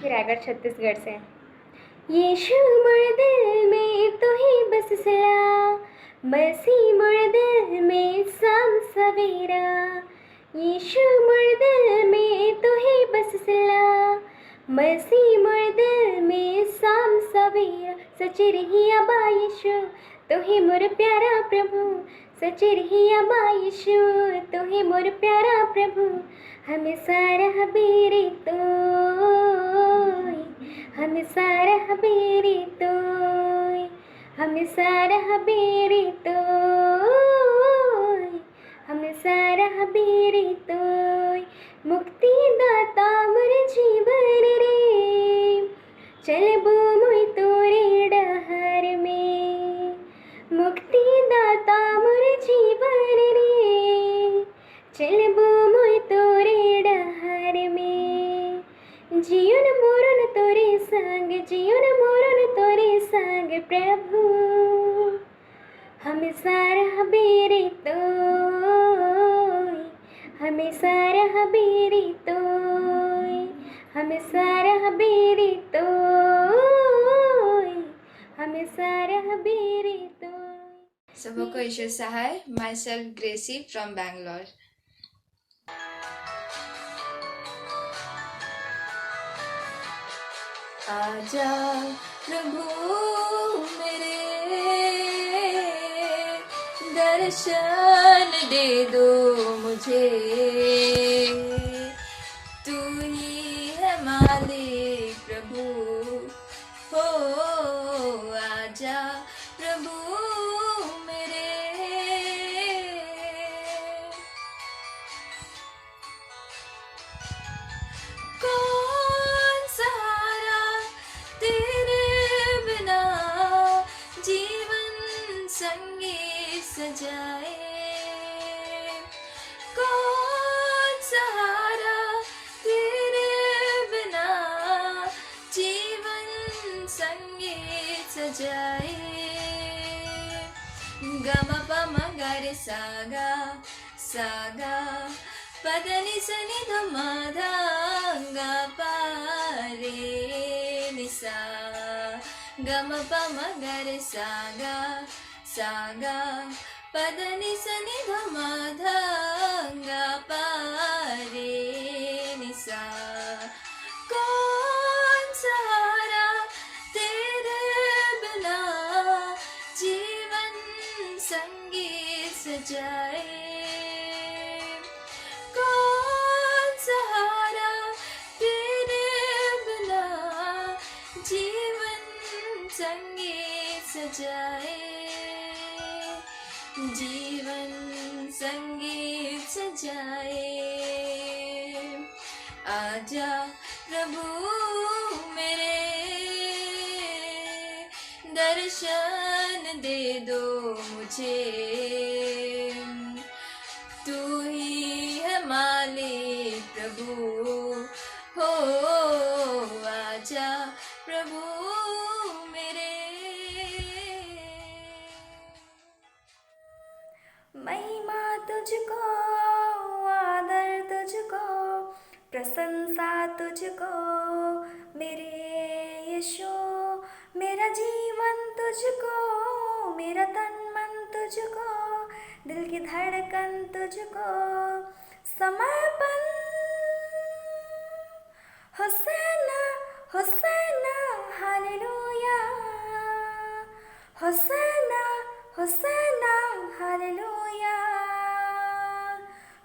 रायगढ़ छत्तीसगढ़ से। यीशु मुड़ दिल में तो ही बस सला, मसीह मुड़ दिल में शाम सवेरा। यीशु मुड़ दिल में तो ही बस सला, मसीह मुड़ दिल में शाम सवेरा। सच रही अबा यीशु तो ही मोर प्यारा प्रभु, सच रही अबा यीशु तो ही मोर प्यारा प्रभु। हमें सारा बेरे तो, हमें सारा बेरे तो, हमें सारा बेरे तो, हमें सारा बेरे तो। मुक्ति दाता मोर जीवन रे, चलबो मोय तोरे डहर में। मुक्ति दाता मोर जीवन रे, चलबो मोय तोरे डहर में। जीवन मोरन तोरे संग, जीवन मोरन तोरे संग प्रभु। हमें सारा बेरे तो, हमें सारा बेरे तो, हमें सारा बेरे तो, हमें सारा बेरे तो। सबों को ईश्वर सहाय। Myself Gracy from Bangalore. आजा प्रभु मेरे, दर्शन दे दो मुझे। तू ही है मालिक प्रभु, हो आजा प्रभु संगीत सजाए। कौन सहारा तेरे बिना जीवन संगीत सजाए। गम पम गर सागा सागा पदनि सनि ध धा गा पा रे नि सा। गम पम गर सागा सागा पदनि सनि ध धा गा पा रे नि सा। कौन सहारा तेरे बिना जीवन संगीत सजाए। कौन सहारा तेरे बिना जीवन संगीत सजाए। जीवन संगीत सजाए। आजा प्रभु मेरे दर्शन दे दो मुझे। तू ही है मालिक प्रभु हो। आजा प्रभु मेरे। महिमा तुझको, आदर तुझको, प्रशंसा तुझको मेरे यीशु। मेरा जीवन तुझको, मेरा तन मन तुझको, दिल की धड़कन तुझको समर्पण। होसेना hosanna hallelujah. Hosanna hosanna hallelujah.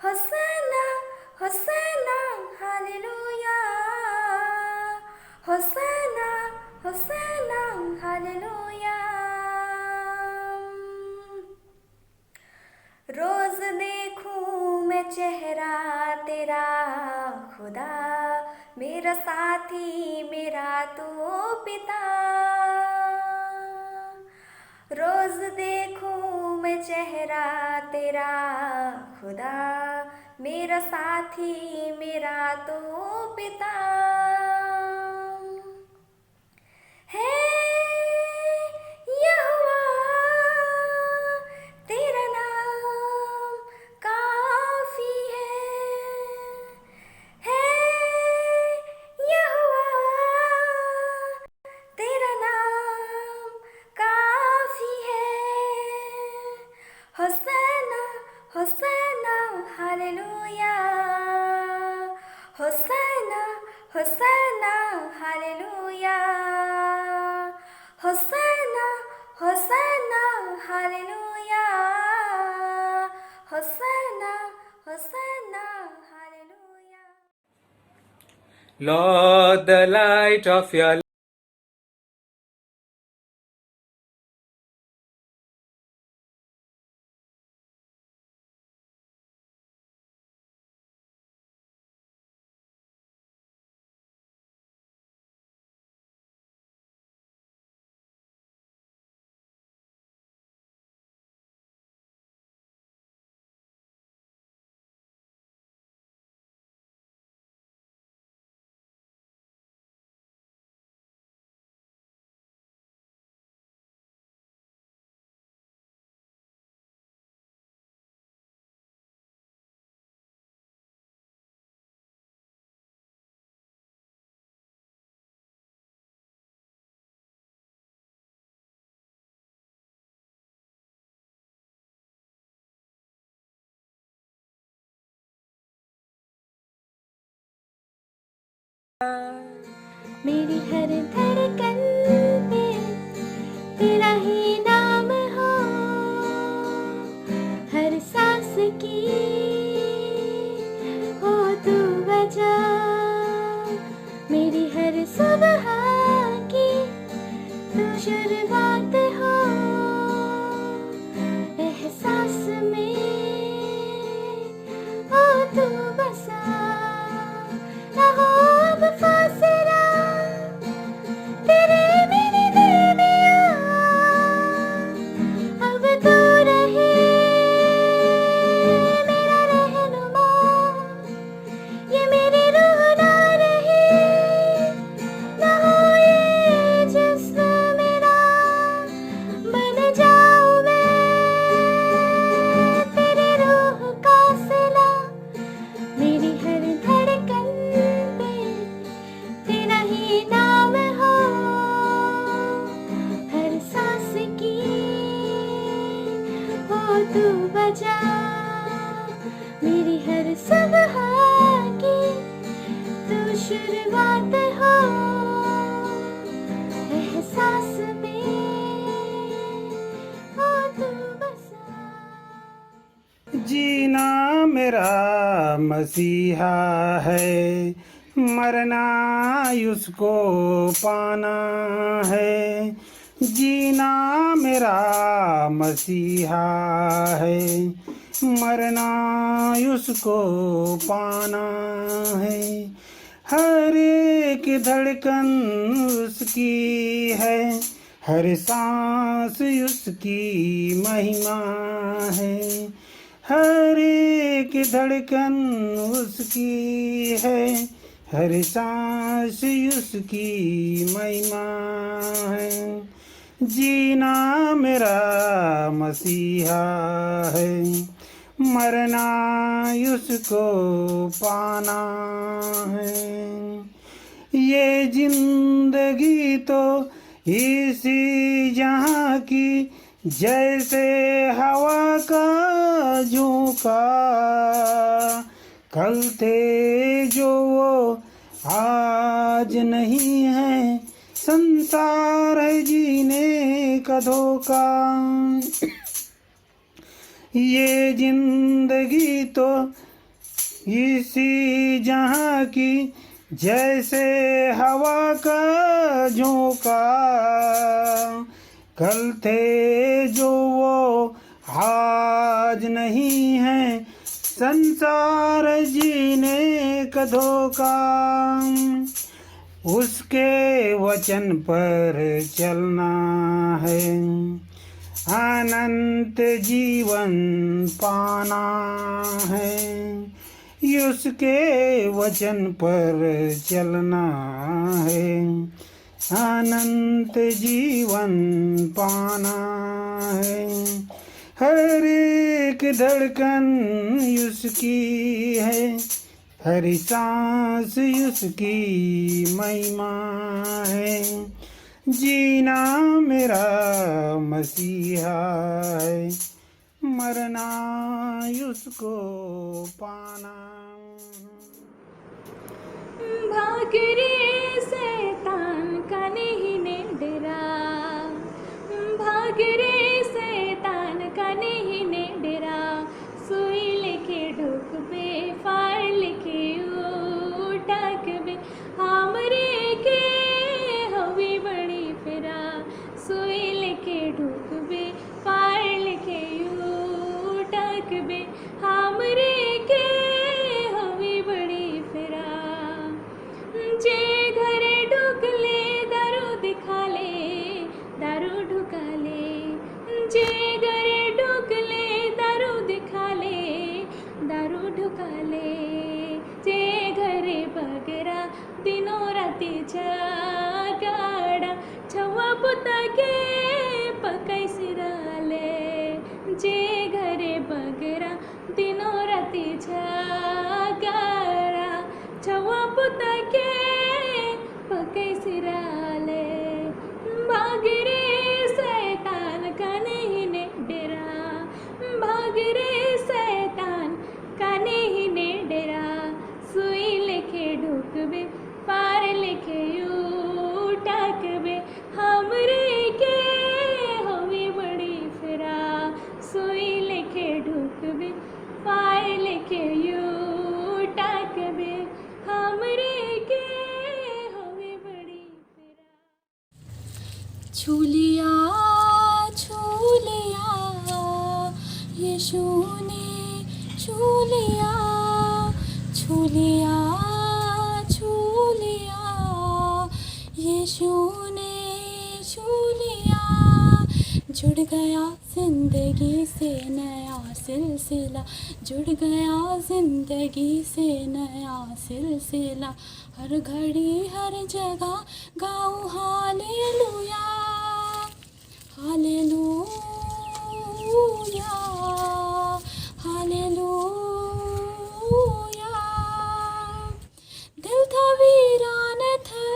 Hosanna hosanna hallelujah. Hosanna hosanna hallelujah. रोज देखूं मैं चेहरा तेरा खुदा, मेरा साथी मेरा तू पिता। रोज देखूं मैं चेहरा तेरा खुदा, मेरा साथी मेरा तू पिता। है यहोवा तेरा नाम काफी है यहोवा तेरा नाम काफी है। Hosanna hosanna hallelujah. Hosanna hosanna hallelujah. Hosanna hosanna hallelujah. Hosanna hosanna hallelujah. Lord, the light of your मेरी हर धड़कन पे तेरा ही नाम हो, हर सांस की हो तू वजह, मेरी हर सुबह की तू शुरुआत हो, एहसास में हो तू बसा, ना हो अब फासला तेरे मेरे दरमियां, अब तू बजा मेरी हर सुबह की तू शुरुआत हो एहसास में हो तू बसा। जीना मेरा मसीहा है, मरना उसको पाना है। जीना मेरा मसीहा है, मरना उसको पाना है। हर एक धड़कन उसकी है, हर सांस उसकी महिमा है। हर एक धड़कन उसकी है, हर सांस उसकी महिमा है। जीना मेरा मसीहा है, मरना उसको पाना है। ये जिंदगी तो इसी जहाँ की जैसे हवा का झोंका, कल थे जो वो आज नहीं है, संसार है जीने का धोखा। ये जिंदगी तो इसी जहाँ की जैसे हवा का झोंका, कल थे जो वो आज नहीं है, संसार जीने का धोखा। उसके वचन पर चलना है, अनंत जीवन पाना है। उसके वचन पर चलना है, अनंत जीवन पाना है। हर एक धड़कन उसकी है, हर सांस उसकी महिमा है। जीना मेरा मसीहा है, मरना उसको पाना। भाग रे शैतान का नहीं ने डरा, भाग रे शैतान का नहीं ने डरा। सुई लेके ढोक पे फाड़ लेके उठाक बे, हमरे के हवी बड़ी फिरा। सुई लेके ढोक बे फाड़ लेके उठाक बे, हमरे के हवी बड़ी फिरा। जे घरे ढुकले दारू दिखा ले, दारू ढुका ले। जे घरे ढुकले दारू दिखा ले, दारू ढुका ले। जे घरे बगरा दिनों राती जागाड़ा, छवा पुता के पकाई सिराले। जे घरे बगरा दिनों राती जागाड़ा, छवा पुता के पकाई सिराले। भाग रे शैतान का नहीं ने डरा, भाग रे शैतान का नहीं ने डरा। सुई लेके ढुकबे पार लेके उठाकबे, हमरे के हवी बड़ी फिरा। सुई लेके ढुकबे पार लेके उठाकबे, हमरे के हवी बड़ी फिरा। छू लिया यीशु ने छू लिया, छू लिया, छू लिया। यीशु ने छू लिया, जुड़ गया जिंदगी से नया सिलसिला, जुड़ गया जिंदगी से नया सिलसिला। हर घड़ी हर जगह गाऊं हालेलुया, हालेलुया, हालेलुया। दिल था वीरान था,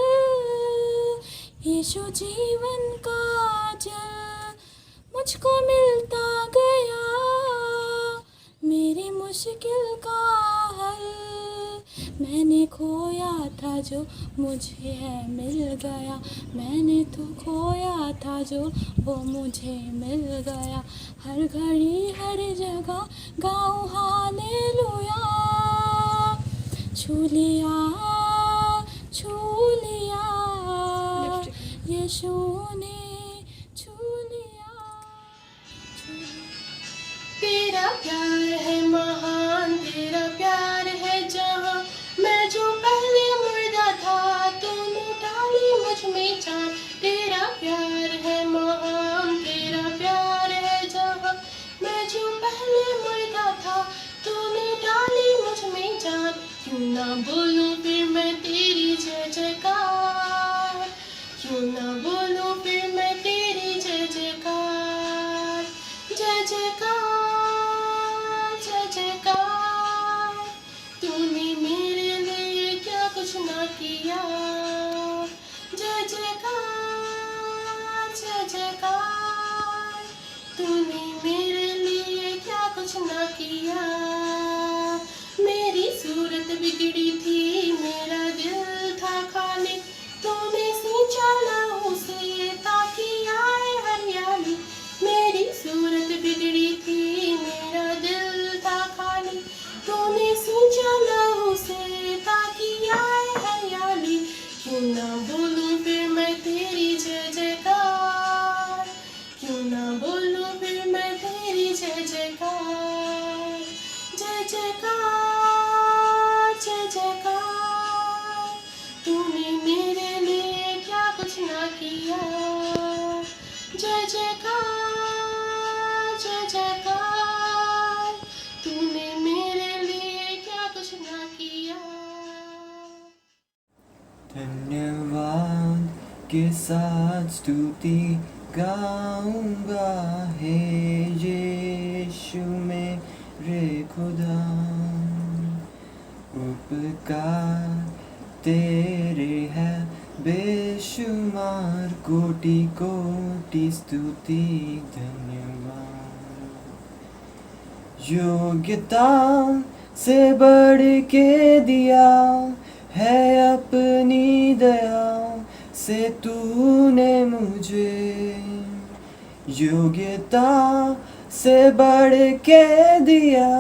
यीशु जीवन का जल मुझको मिलता गया। था जो मुझे है मिल गया, मैंने तो खोया था जो वो मुझे मिल गया। हर घड़ी हर जगह गाऊं हालेलुया, छू लिया यीशु ने छू लिया। तेरा प्यार है महान, तेरा प्यार है जहाँ, मैं जो पहले मुर्दा था तूने डाली मुझ में जान। तेरा प्यार है महान, तेरा प्यार है जहाँ, मैं जो पहले मुर्दा था तूने डाली मुझ में जान। क्यों ना बोलूं फिर मैं तेरी जय जयकार, क्यों ना बोलूं फिर मैं तेरी जय जयकार। जय जयकार जय जयकार, तूने मेरे लिए क्या कुछ ना किया। जय जयकार जय जयकार, तूने मेरे लिए क्या कुछ ना किया। मेरी सूरत बिगड़ी थी, मेरा दिल था खाली, तूने सींचा लहू से ताकि आए हरियाली। मेरी सूरत बिगड़ी थी, मेरा दिल था खाली, तूने सींचा लहू से ताकि आए हरियाली। क्यों ना बोलूं फिर मैं तेरी जय जयकार, क्यों ना बोलूं फिर मैं तेरी जय जयकार। जय जयकार जय जयकार, तूने मेरे लिए क्या कुछ ना किया। जय जयकार जय जयकार, तूने मेरे लिए क्या कुछ ना किया। धन्यवाद के साथ स्तुति गाऊंगा हे यीशु मेरे खुदा। उपकार तेरे है बेशुमार, कोटि कोटि स्तुति धन्यवाद। योग्यता से बढ़ के दिया है अपनी दया से तूने मुझे, योग्यता से बढ़ के दिया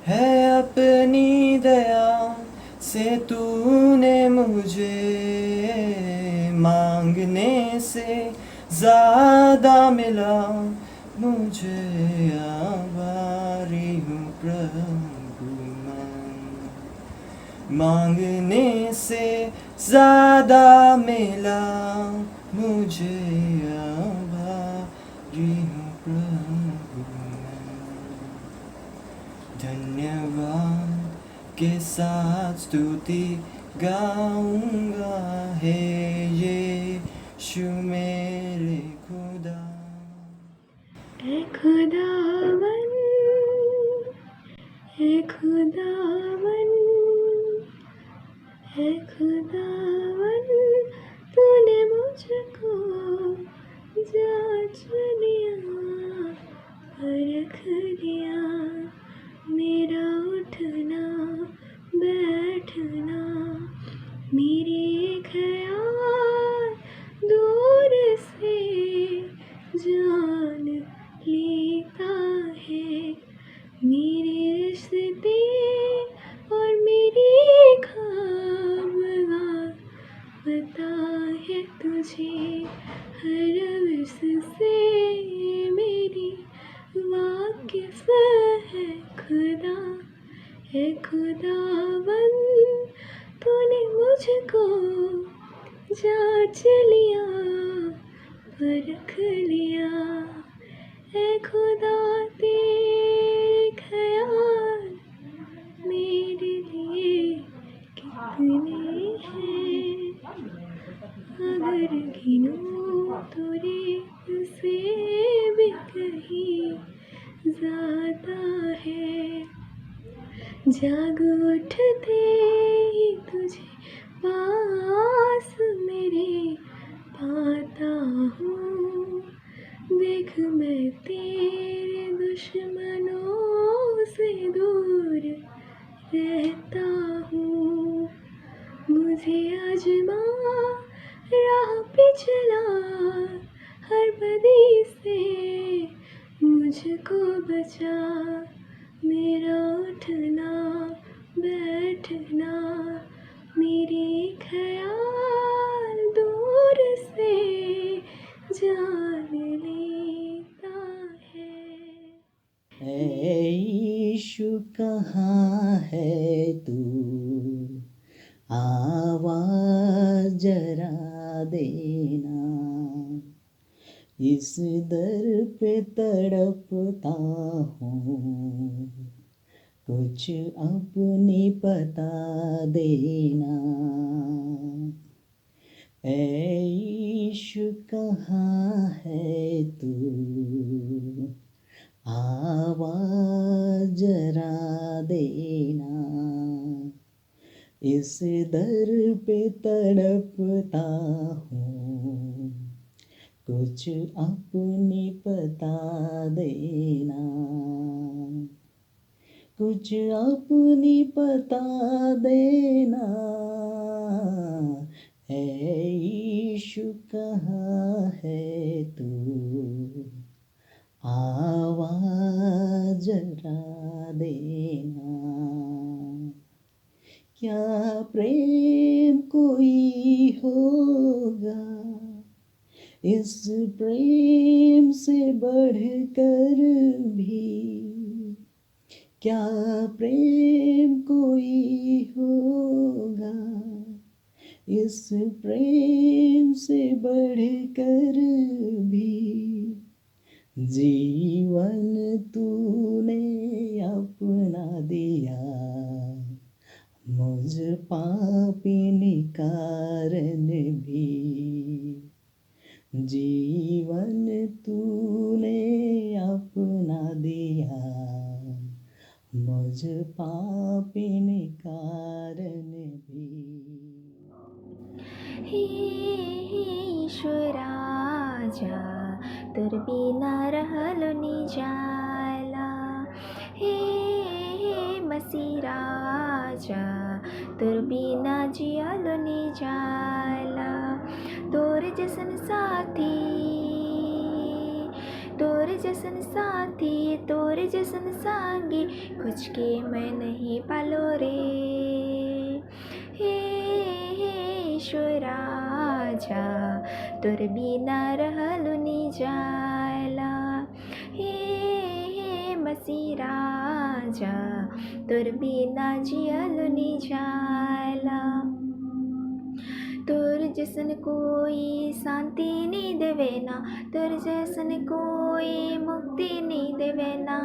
है अपनी दया से तूने मुझे। मांगने से ज़्यादा मिला मुझे, आभारी हूँ प्रभु मैं। मांगने से ज़्यादा मिला मुझे, आभारी हूँ प्रभु मैं। धन्यवाद के साथ स्तुति गाऊंगा हे यीशु मेरे खुदा। ए खुदावन, ए खुदावन, ए खुदावन, तूने मुझको जांच लिया, परख लिया, मेरा उठना बैठना, मेरे ख्याल दूर से जान लेता है, मेरे रिश्ते और मेरी ख्वाब पता है तुझे, हर विश से मेरी वाकिफ है खुदा। है खुदावन, तूने मुझको जांच लिया, परख लिया, है खुदा तेरे ख्याल मेरे लिए कितने हैं, अगर गिनूं तो रेत से भी कहीं ज़्यादा है। जाग उठते ही तुझे पास मेरे पाता हूँ, देख मैं तेरे दुश्मनों से दूर रहता हूँ। मुझको बचा, मेरा उठना बैठना, मेरे ख्याल दूर से जान लेता है। ऐ यीशु कहाँ है तू, आवाज़ जरा देना, इस दर पे तड़पता हूँ, कुछ अपनी पता देना। ऐ यीशु कहाँ है तू, आवाज़ जरा देना, इस दर पे तड़पता हूँ, कुछ अपनी पता देना, कुछ अपनी पता देना। ऐ यीशु कहाँ है तू, आवाज़ जरा देना। क्या प्रेम कोई होगा, इस प्रेम से बढ़कर भी, क्या प्रेम कोई होगा, इस प्रेम से बढ़कर भी। जीवन तूने अपना दिया, मुझ पापिनी कारण भी। जीवन तूने अपना दिया, मुझ पापिनी कारण भी। हे ईश्वराजा, तोर बिना रहलो नी जाला। हे मसीह राजा, तोर बिना जियलो नी जाला। तोर जैसन साथी, तोर जैसन साथी, तोर जैसन संगी, कुछ के मैं नहीं पालो रे। हे ईश्वराजा, तोर बिना रहलो नी जाला। हे मसीह राजा, तोर बिना जियलो नी जाला। तोर जैसन कोई शांति नहीं देवे ना, तोर जैसन कोई मुक्ति नहीं देवे ना।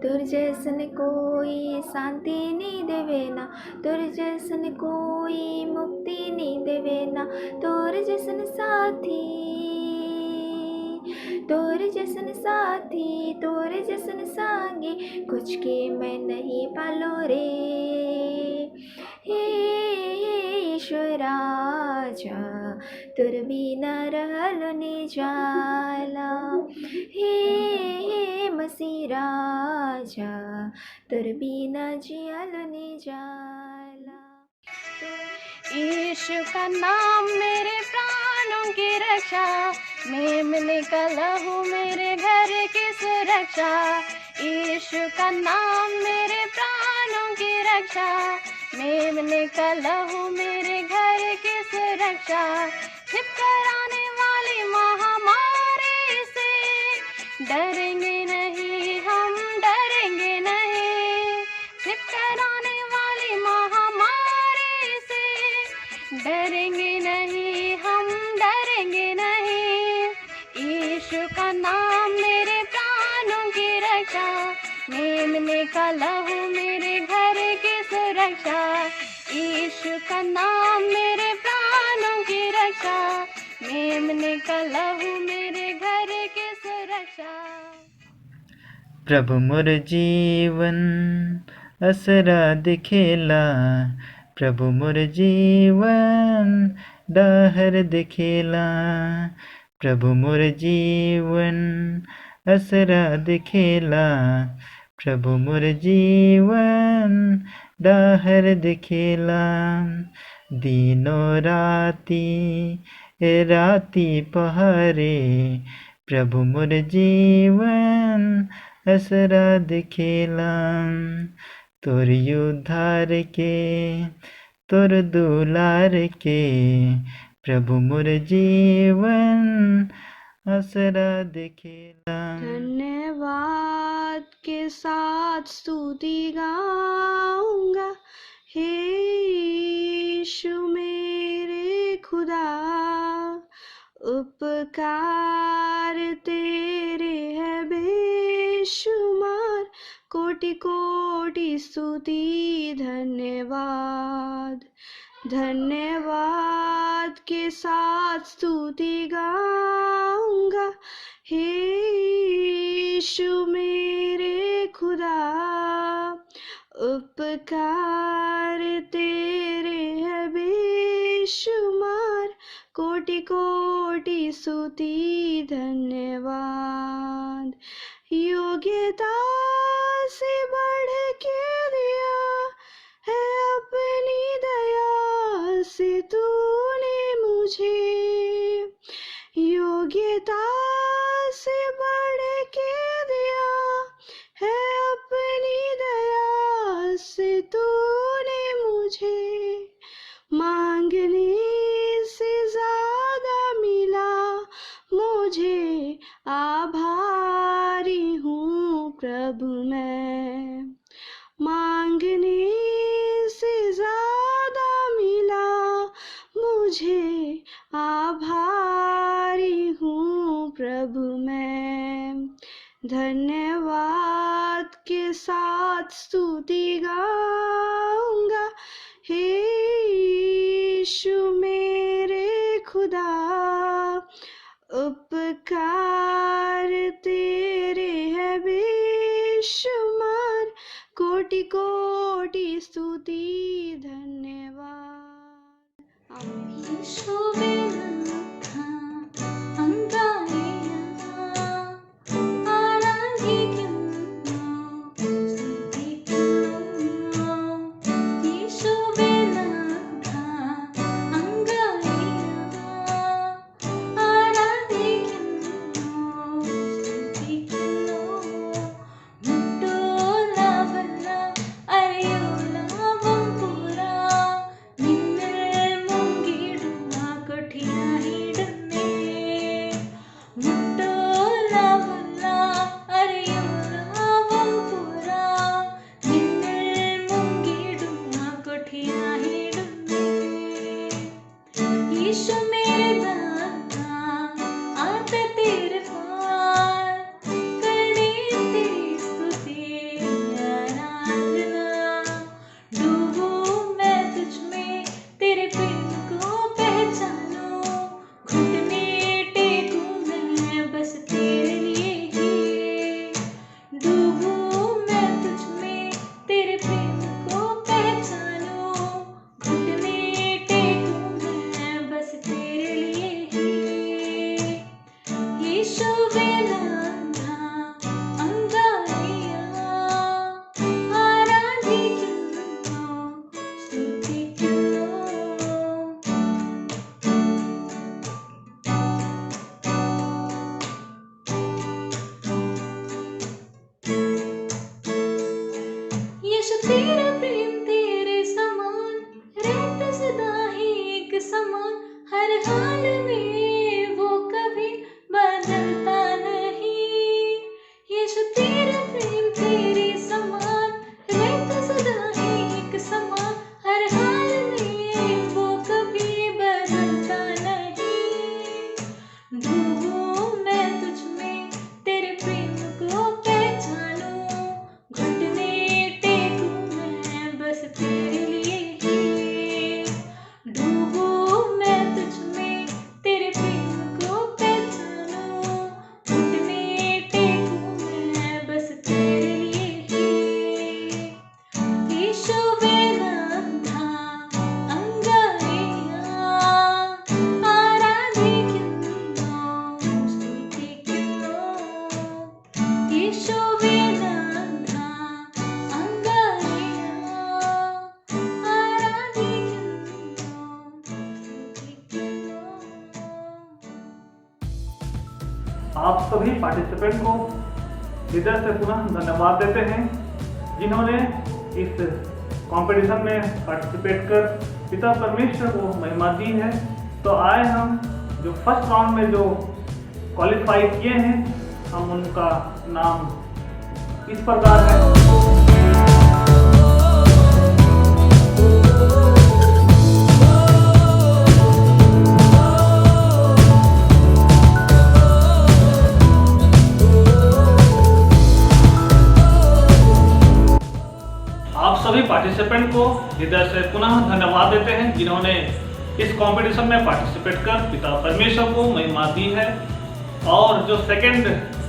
तोर जैसन कोई शांति नहीं देवे ना, तोर जैसन कोई मुक्ति नहीं देवे ना। तोर जैसन साथी, तोर जैसन साथी, तोर जैसन संगी, कुछ के मैं नहीं पालो रे। हे ईश्वराजा, तोर बिना रहलो नी जाला। हे मसीह राजा, तोर बिना जियलो नी जाला। यीशु का नाम मेरे प्राणों की रक्षा, मेमने का लहू मेरे घर की सुरक्षा। यीशु का नाम मेरे प्राणों की रक्षा, मेमने का लहू मेरे घर की सुरक्षा। छिपकराने वाली महामारी से डरेंगे नहीं, हम डरेंगे नहीं। छिपकराने वाली महामारी से डरेंगे नहीं, हम डरेंगे नहीं। यीशु का नाम मेरे प्राणों की रक्षा, मेमने का लहू मेरे घर की सुरक्षा। यीशु का नाम मेरे प्राणों की रक्षा, मेमने का लहू मेरे घर की सुरक्षा। प्रभु मोर जीवन असरा दिखेला, प्रभु मोर जीवन डाहर दिखेला। प्रभु मोर जीवन असरा दिखेला, प्रभु मोर जीवन डाहर दिखेला। दिनो राती राती पहरे, प्रभु मोर जीवन असरा दिखेला तोर उद्धार के तोर दुलार के प्रभु मोर जीवन असरा दिखेला। धन्यवाद के साथ स्तुति गाऊंगा हे यीशु मेरे खुदा, उपकार तेरे है बेशुमार, कोटि कोटि स्तुति धन्यवाद। धन्यवाद के साथ स्तुति गाऊंगा हे यीशु मेरे खुदा, उपकार तेरे है बेशुमार, कोटि कोटि स्तुति धन्यवाद। योग्यता से बढ़ के दिया है अपनी दया से तूने मुझे, योग्यता से बढ़ के दिया है अपनी दया से तूने मुझे, मांगने से ज्यादा मिला मुझे, आभारी हूँ प्रभु मैं। मांगने से ज्यादा मिला मुझे, आभारी हूँ प्रभु मैं। धन्यवाद के साथ स्तुति गाऊंगा हे यीशु मेरे खुदा, उपकार तेरे है बेशुमार, कोटि कोटि स्तुति धन्यवाद। यीशु बिना आप पार्टिसिपेंट को हृदय से पुनः धन्यवाद देते हैं जिन्होंने इस कंपटीशन में पार्टिसिपेट कर पिता परमेश्वर को महिमा दी है। तो आए हम जो फर्स्ट राउंड में जो क्वालिफाई किए हैं, हम उनका नाम इस प्रकार है। आप सभी पार्टिसिपेंट को हृदय से पुनः धन्यवाद देते हैं जिन्होंने इस कंपटीशन में पार्टिसिपेट कर पिता परमेश्वर को महिमा दी है। और जो सेकंड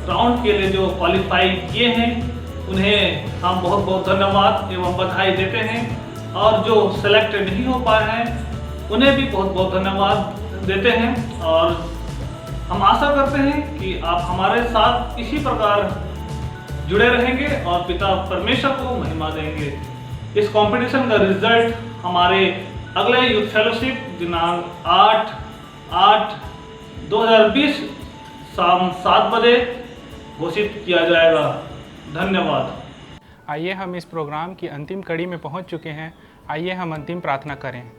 राउंड के लिए जो क्वालिफाई किए हैं उन्हें हम बहुत बहुत धन्यवाद एवं बधाई देते हैं। और जो सेलेक्ट नहीं हो पाए हैं उन्हें भी बहुत बहुत धन्यवाद देते हैं। और हम आशा करते हैं कि आप हमारे साथ इसी प्रकार जुड़े रहेंगे और पिता परमेश्वर को महिमा देंगे। इस कंपटीशन का रिजल्ट हमारे अगले यूथ फेलोशिप दिनांक 8/8/2020 शाम 7 बजे घोषित किया जाएगा। धन्यवाद। आइए हम इस प्रोग्राम की अंतिम कड़ी में पहुंच चुके हैं। आइए हम अंतिम प्रार्थना करें।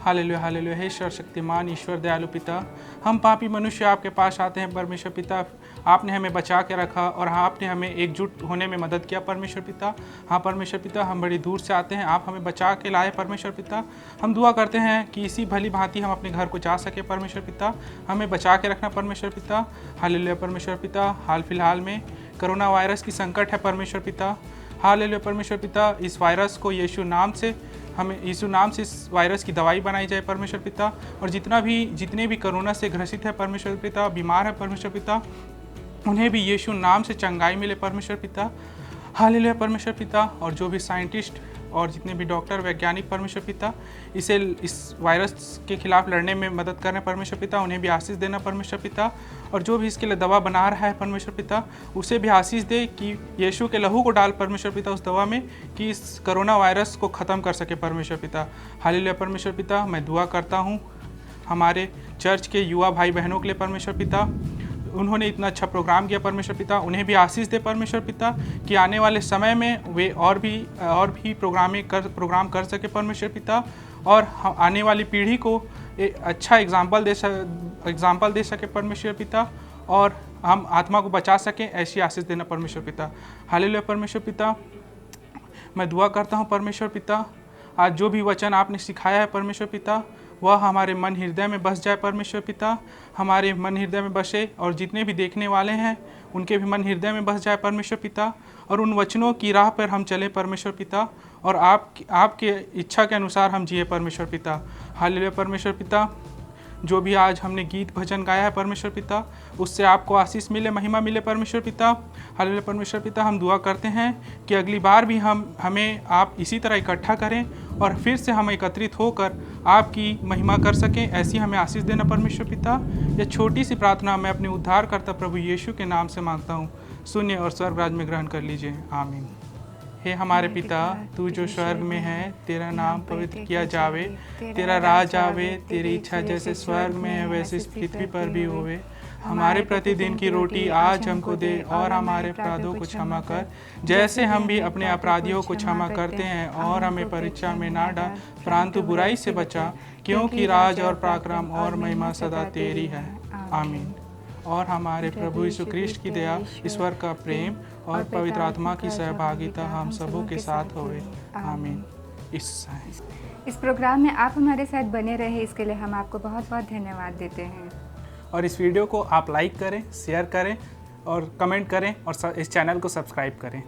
Hallelujah hallelujah. हे ईश्वर शक्तिमान, ईश्वर दयालु पिता, हम पापी मनुष्य आपके पास आते हैं परमेश्वर पिता। आपने हमें बचा के रखा और आपने हमें एकजुट होने में मदद किया परमेश्वर पिता। हाँ परमेश्वर पिता, हम बड़ी दूर से आते हैं, आप हमें बचा के लाए परमेश्वर पिता। हम दुआ करते हैं कि इसी भली भांति हम अपने घर को जा सके परमेश्वर पिता। हमें बचा के रखना परमेश्वर पिता। हालेलुया परमेश्वर पिता। हाल फिलहाल में कोरोना वायरस की संकट है परमेश्वर पिता। हालेलुया परमेश्वर पिता। इस वायरस को यीशु नाम से इस वायरस की दवाई बनाई जाए परमेश्वर पिता। और जितने भी कोरोना से ग्रसित है परमेश्वर पिता, बीमार है परमेश्वर पिता, उन्हें भी यीशु नाम से चंगाई मिले परमेश्वर पिता। हालेलुया परमेश्वर पिता। और जो भी साइंटिस्ट और जितने भी डॉक्टर वैज्ञानिक परमेश्वर पिता इस वायरस के खिलाफ लड़ने में मदद कर रहे हैं परमेश्वर पिता, उन्हें भी आशीष देना परमेश्वर पिता। और जो भी इसके लिए दवा बना रहा है परमेश्वर पिता, उसे भी आशीष दे कि यीशु के लहू को डाल परमेश्वर पिता उस दवा में, कि इस कोरोना वायरस को ख़त्म कर सके परमेश्वर पिता। हालेलुया परमेश्वर पिता। मैं दुआ करता हूँ हमारे चर्च के युवा भाई बहनों के लिए परमेश्वर पिता। उन्होंने इतना अच्छा प्रोग्राम किया परमेश्वर पिता, उन्हें भी आशीष दे परमेश्वर पिता कि आने वाले समय में वे और भी प्रोग्राम कर सके परमेश्वर पिता। और आने वाली पीढ़ी को एक अच्छा एग्जाम्पल दे सके परमेश्वर पिता। और हम आत्मा को बचा सकें, ऐसी आशीष देना परमेश्वर पिता। हालेलुया परमेश्वर पिता। मैं दुआ करता हूँ परमेश्वर पिता, आज जो भी वचन आपने सिखाया है परमेश्वर पिता, वह हमारे मन हृदय में बस जाए परमेश्वर पिता। हमारे मन हृदय में बसे और जितने भी देखने वाले हैं उनके भी मन हृदय में बस जाए परमेश्वर पिता। और उन वचनों की राह पर हम चले परमेश्वर पिता, और आपके इच्छा के अनुसार हम जिए परमेश्वर पिता। हालेलुया परमेश्वर पिता। जो भी आज हमने गीत भजन गाया है परमेश्वर पिता, उससे आपको आशीष मिले, महिमा मिले परमेश्वर पिता। हालेलुया परमेश्वर पिता। हम दुआ करते हैं कि अगली बार भी हमें आप इसी तरह इकट्ठा करें और फिर से हम एकत्रित होकर आपकी महिमा कर सकें, ऐसी हमें आशीष देना परमेश्वर पिता। यह छोटी सी प्रार्थना मैं अपने उद्धारकर्ता प्रभु यीशु के नाम से मांगता हूँ। सुनिए और स्वर्ग राज में ग्रहण कर लीजिए। आमीन। हे हमारे पिता, तू जो स्वर्ग में है, तेरा नाम पवित्र किया जावे, तेरा राज आवे, तेरी इच्छा जैसे स्वर्ग में है वैसे इस पृथ्वी पर भी होवे। हमारे प्रतिदिन की रोटी आज हमको दे, और हमारे अपराधों को क्षमा कर जैसे हम भी अपने अपराधियों को क्षमा करते हैं, और हमें परीक्षा में ना डाल परंतु बुराई से बचा, क्योंकि राज और पराक्रम और महिमा सदा तेरी है। आमीन। और हमारे प्रभु यीशु ख्रीष्ट की दया, ईश्वर का प्रेम और पवित्र आत्मा की सहभागिता हम सबों के साथ होवे। आमीन। इस प्रोग्राम में आप हमारे साथ बने रहे, इसके लिए हम आपको बहुत बहुत धन्यवाद देते हैं। और इस वीडियो को आप लाइक करें, शेयर करें और कमेंट करें और इस चैनल को सब्सक्राइब करें।